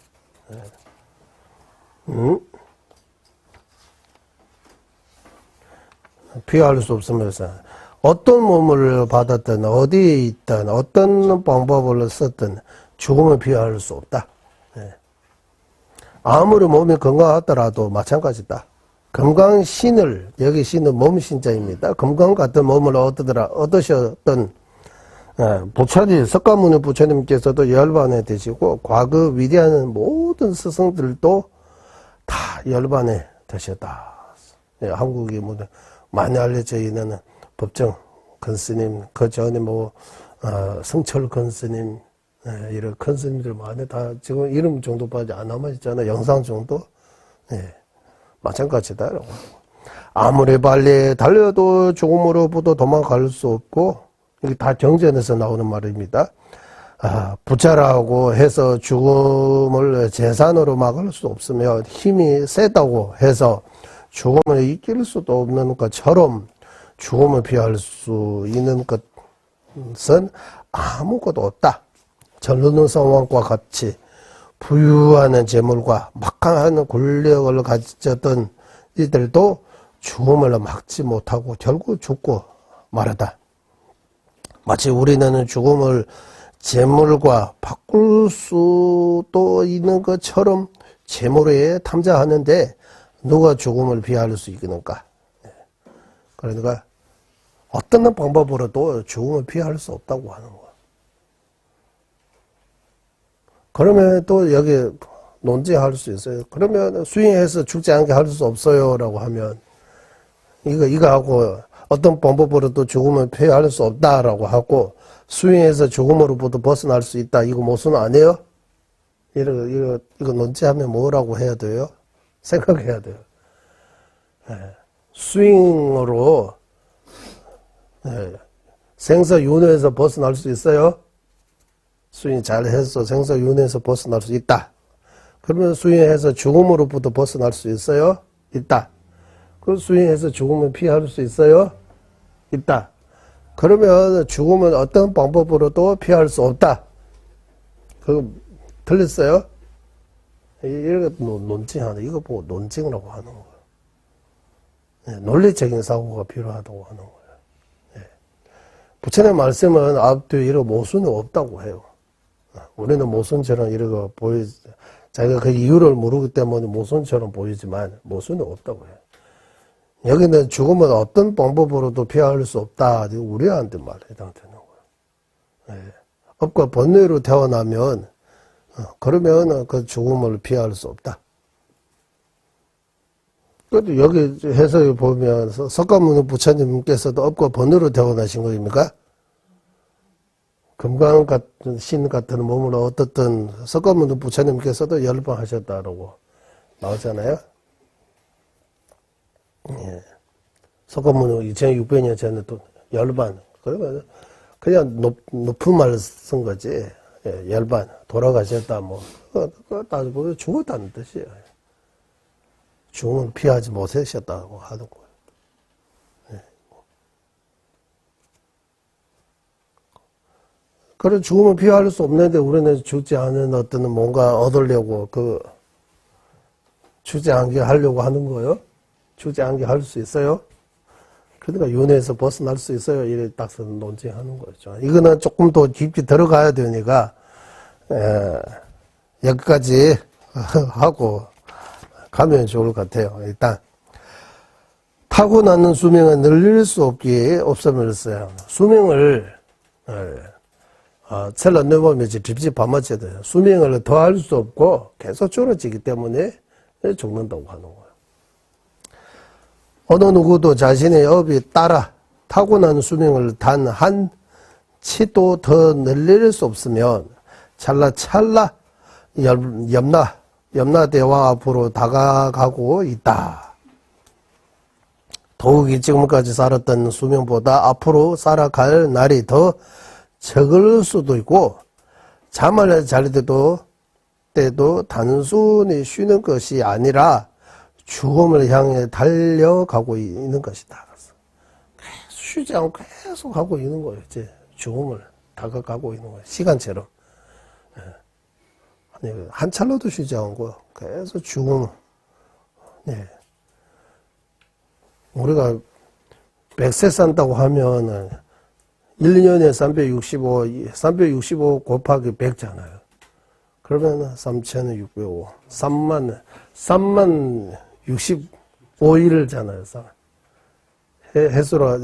피할 수 없음을 생각. 어떤 몸을 받았든 어디에 있든 어떤 방법을 썼든 죽음을 피할 수 없다. 아무리 몸이 건강하더라도 마찬가지다. 건강신을, 여기 신은 몸신자입니다. 건강 같은 몸을 얻으셨던 부처님, 석가모니 부처님께서도 열반에 되시고 과거 위대한 모든 스승들도 다 열반에 되셨다. 한국이 많이 알려져 있는 법정 큰스님, 그 전에 성철 큰스님, 이런 큰스님들 많이 다 지금 이름 정도밖에 안 남아있잖아요. 영상 정도. 마찬가지다. 아무리 빨리 달려도 죽음으로부터 도망갈 수 없고, 이게 다 경전에서 나오는 말입니다. 부처라고 해서 죽음을 재산으로 막을 수 없으며 힘이 세다고 해서 죽음을 이길 수도 없는 것처럼 죽음을 피할 수 있는 것은 아무것도 없다. 전르는 상황과 같이 부유하는 재물과 막강한 권력을 가졌던 이들도 죽음을 막지 못하고 결국 죽고 말하다. 마치 우리는 죽음을 재물과 바꿀 수도 있는 것처럼 재물에 탐자하는데 누가 죽음을 피할 수 있겠는가? 그러니까 어떤 방법으로도 죽음을 피할 수 없다고 하는 거야. 그러면 또 여기 논쟁할 수 있어요. 그러면 수행해서 죽지 않게 할 수 없어요 라고 하면 이거하고 어떤 방법으로도 죽음을 피할 수 없다라고 하고, 수행해서 죽음으로부터 벗어날 수 있다. 이거 모순 아니에요? 이거 논지하면 뭐라고 해야 돼요? 생각해야 돼요. 수행으로 생사윤회에서 벗어날 수 있어요? 수행 잘해서 생사윤회에서 벗어날 수 있다. 그러면 수행해서 죽음으로부터 벗어날 수 있어요? 있다. 그 수행해서 죽음을 피할 수 있어요? 있다. 그러면 죽음은 어떤 방법으로도 피할 수 없다. 그거 틀렸어요? 이거 논증하는, 이거 보고 논증이라고 하는 거예요. 논리적인 사고가 필요하다고 하는 거예요. 부처님 말씀은 앞뒤 이런 모순이 없다고 해요. 우리는 모순처럼 이런 거 자기가 그 이유를 모르기 때문에 모순처럼 보이지만 모순이 없다고 해요. 여기는 죽음은 어떤 방법으로도 피할 수 없다. 우리한테 해당되는 거예요. 업과 번뇌로 태어나면 그러면 그 죽음을 피할 수 없다. 그래도 여기 해석에 보면 석가모니 부처님께서도 업과 번뇌로 태어나신 거입니까? 금강 같은 신 같은 몸으로 어떻든 석가모니 부처님께서도 10번 하셨다라고 나오잖아요. 석가모니 2600년 전에 또 10번. 그러면 그냥 높은 말을 쓴 거지. 10번 돌아가셨다 뭐. 그거 따져보면 죽었다는 뜻이에요. 죽음을 피하지 못하셨다고 하는 거예요. 그런 죽음을 피할 수 없는데 우리는 죽지 않은 어떤 뭔가 얻으려고 죽지 않게 하려고 하는 거예요. 죽지 않게 할 수 있어요? 그러니까 윤회에서 벗어날 수 있어요. 이래 딱 논쟁하는 거죠. 이거는 조금 더 깊이 들어가야 되니까 여기까지 하고 가면 좋을 것 같아요. 일단 타고나는 수명은 늘릴 수 없음으로써 수명을 셀러 넘으면 집집 밤맞춰야 돼요. 수명을 더할 수 없고 계속 줄어지기 때문에 죽는다고 하는 거예요. 어느 누구도 자신의 업이 따라 타고난 수명을 단 한 치도 더 늘릴 수 없으면 찰나찰나 염라대와 앞으로 다가가고 있다. 더욱이 지금까지 살았던 수명보다 앞으로 살아갈 날이 더 적을 수도 있고 잠을 잘 때도 단순히 쉬는 것이 아니라 죽음을 향해 달려가고 있는 것이다. 계속 쉬지 않고 계속 가고 있는 거예요. 이제 죽음을 다가가고 있는 거예요. 시간처럼. 한 찰나도 쉬지 않고 계속 죽음. 우리가 100세 산다고 하면 1년에 365 곱하기 100잖아요. 그러면 3,605. 3만 65일잖아요. 해수로,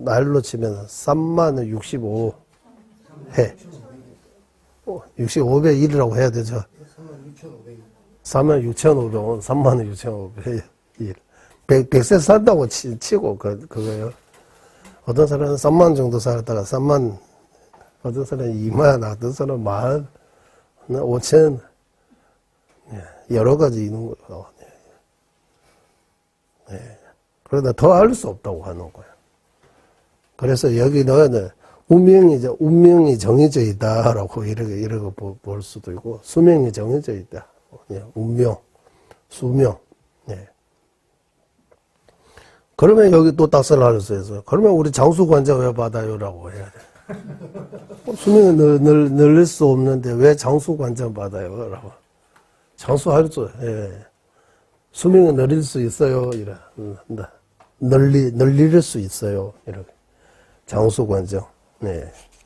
날로 치면 3만 65 해. 65일이라고 해야 되죠. 36,500원. 36,500일. 100세 산다고 치고, 그거요. 어떤 사람은 3만 정도 살았다가 3만, 어떤 사람은 2만, 어떤 사람은 1만, 5천, 여러 가지 있는 거예요. 그러다 더 할 수 없다고 하는 거예요. 그래서 여기는 운명이 정해져 있다라고 이러고 볼 수도 있고, 수명이 정해져 있다. 운명, 수명. 그러면 여기 또 딱설 하셨어요. 그러면 우리 장수관자 왜 받아요라고 해야 돼. 수명을 늘릴 수 없는데 왜 장수관자 받아요? 라고. 장수할 수, 수명을 늘릴 수 있어요. 이래. 늘릴 수 있어요. 이렇게. 장수관정.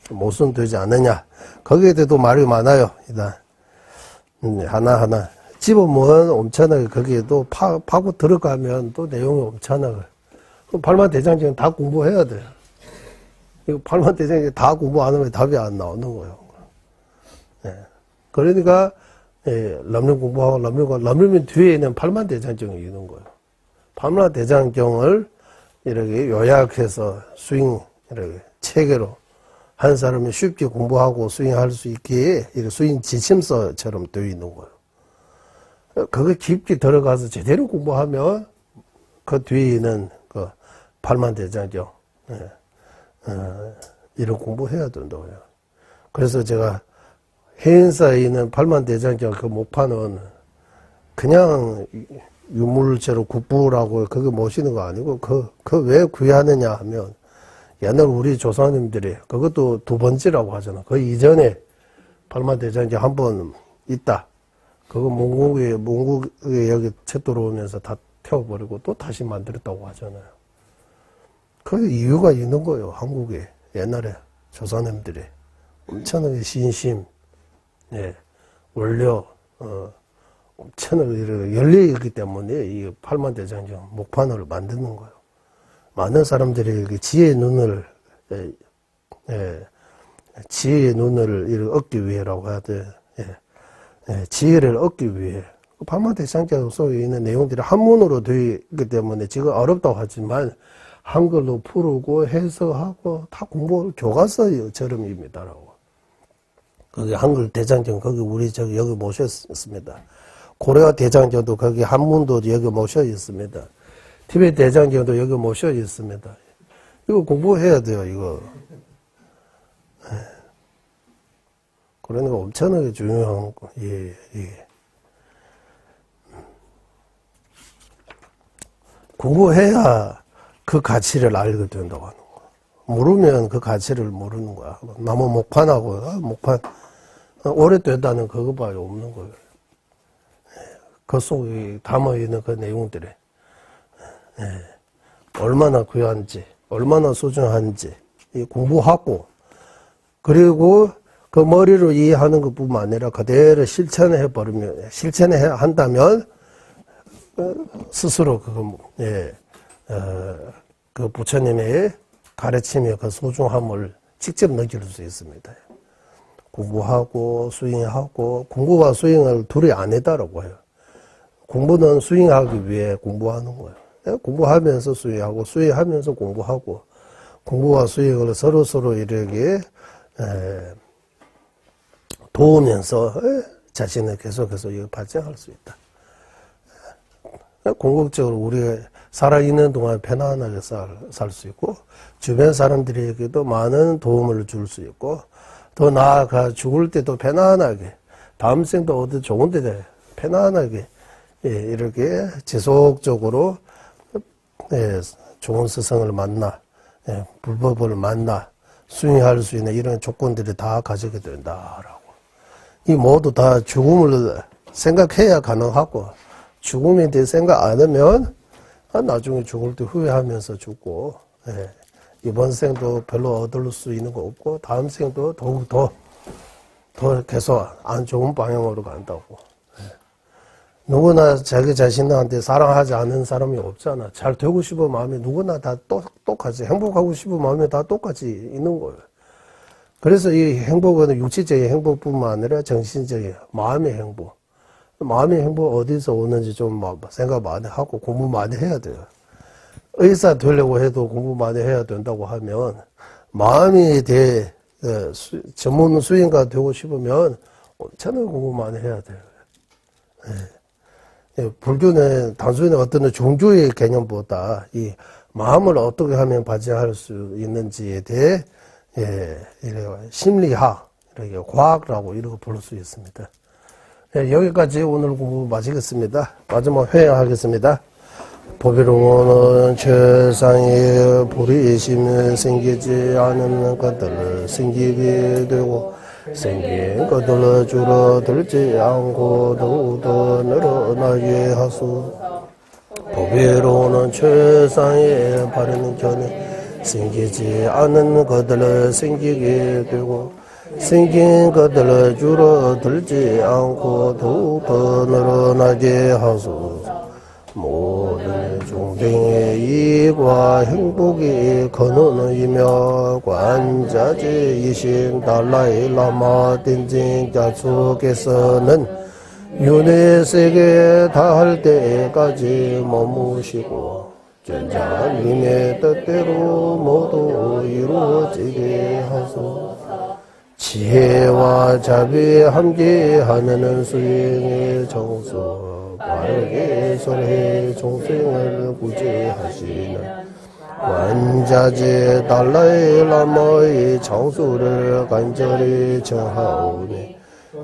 모순되지 않느냐. 거기에 대해도 말이 많아요. 일단. 하나하나. 집어먹으면 엄청나게 거기에도 파고 들어가면 또 내용이 엄청나게. 그럼 팔만대장경 다 공부해야 돼요. 이거 팔만대장경 다 공부 안 하면 답이 안 나오는 거예요. 그러니까, 람림 공부하고 람림면 뒤에 있는 팔만대장경이 있는 거예요. 팔만대장경을 이렇게 요약해서 스윙, 이렇게 체계로 한 사람이 쉽게 공부하고 스윙할 수 있게 이렇게 스윙 지침서처럼 되어 있는 거예요. 그거 깊게 들어가서 제대로 공부하면 그 뒤에 있는 그 팔만대장경, 이런 공부해야 된다고요. 그래서 제가 해인사에 있는 팔만대장경 그 목판은 그냥 유물체로 국부라고 그거 모시는 거 아니고 그 왜 구애하느냐 하면 옛날 우리 조상님들이 그것도 두 번째라고 하잖아. 그 이전에 팔만대장경 한 번 있다. 그거 몽국에 여기 채 들어오면서 다 태워버리고 또 다시 만들었다고 하잖아요. 그 이유가 있는 거예요. 한국에 옛날에 조상님들이 엄청나게 신심, 원료, 엄청나게 열려있기 때문에 이 팔만대장경 목판을 만드는 거예요. 많은 사람들이 지혜의 눈을, 지혜의 눈을 이렇게 얻기 위해라고 해야 돼. 지혜를 얻기 위해. 팔만대장경 속에 있는 내용들이 한문으로 되어 있기 때문에 지금 어렵다고 하지만 한글로 풀고 해석하고 다 공부 교과서처럼입니다라고. 거기 한글 대장경 거기 우리 저기 여기 모셨습니다. 고려 대장경도 거기 한문도 여기 모셔 있습니다. 티베트 대장경도 여기 모셔 있습니다. 이거 공부해야 돼요, 이거. 그러니까 엄청나게 중요한 거, 예. 공부해야 그 가치를 알게 된다고 하는 거야. 모르면 그 가치를 모르는 거야. 나무 목판하고, 목판, 오래됐다는 그거밖에 없는 거예요. 그 속에 담아있는 그 내용들이, 얼마나 귀한지, 얼마나 소중한지, 공부하고, 그리고 그 머리로 이해하는 것 뿐만 아니라 그대로 실천해버리면, 한다면, 스스로 그 부처님의 가르침의 그 소중함을 직접 느낄 수 있습니다. 공부하고 스윙하고 공부와 스윙을 둘이 아니다라고 해요. 공부는 스윙하기 위해 공부하는 거예요. 공부하면서 스윙하고 스윙하면서 공부하고 공부와 스윙을 서로 이렇게 도우면서 자신을 계속해서 발전할 수 있다. 궁극적으로 우리가 살아있는 동안 편안하게 살 수 있고 주변 사람들에게도 많은 도움을 줄 수 있고 더 나아가 죽을 때도 편안하게 다음 생도 어디 좋은 데 편안하게 이렇게 지속적으로 좋은 스승을 만나 불법을 만나 수행할 수 있는 이런 조건들이 다 가지게 된다라고. 이 모두 다 죽음을 생각해야 가능하고 죽음에 대해 생각 안 하면 나중에 죽을 때 후회하면서 죽고 이번 생도 별로 얻을 수 있는 거 없고 다음 생도 더욱 더 계속 안 좋은 방향으로 간다고. 누구나 자기 자신한테 사랑하지 않는 사람이 없잖아. 잘 되고 싶은 마음이 누구나 다 똑같이 행복하고 싶은 마음이 다 똑같이 있는 거예요. 그래서 이 행복은 육체적인 행복뿐만 아니라 정신적인 마음의 행복. 마음의 행복 어디서 오는지 좀 생각 많이 하고 공부 많이 해야 돼요. 의사 되려고 해도 공부 많이 해야 된다고 하면 마음에 대해 전문 수행가 되고 싶으면 엄청나게 공부 많이 해야 돼요. 불교는 단순히 어떤 종교의 개념보다 이 마음을 어떻게 하면 발전할 수 있는지에 대해 심리학, 이렇게 과학이라고 이렇게 부를 수 있습니다. 여기까지 오늘 공부 마치겠습니다. 마지막 회양하겠습니다. 보비로는 최상의 불의심은 생기지 않은 것들을 생기게 되고 생긴 것들을 줄어들지 않고 더욱더 늘어나게 하소. 보비로는 최상의 바르는 견해 생기지 않은 것들을 생기게 되고 생긴 것들을 줄어들지 않고 더욱더 늘어나게 하소서. 모든 중생의 이익과 행복이 근원이며 관자재이신 달라이 라마 댄징자 속에서는 윤회 세계에 닿을 때까지 머무시고 전자님의 뜻대로 모두 이루어지게 하소서. 지혜와 자비 함께 하는 수행의 정수 바르게 설해 종생을 구제하시는 완자제 달라의 라마의 장수를 간절히 청하오니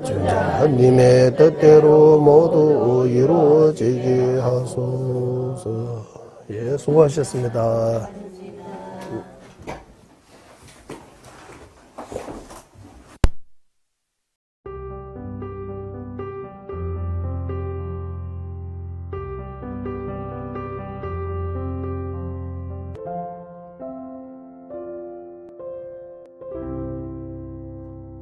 전자님의 뜻대로 모두 이루어지게 하소서. 예, 수고하셨습니다.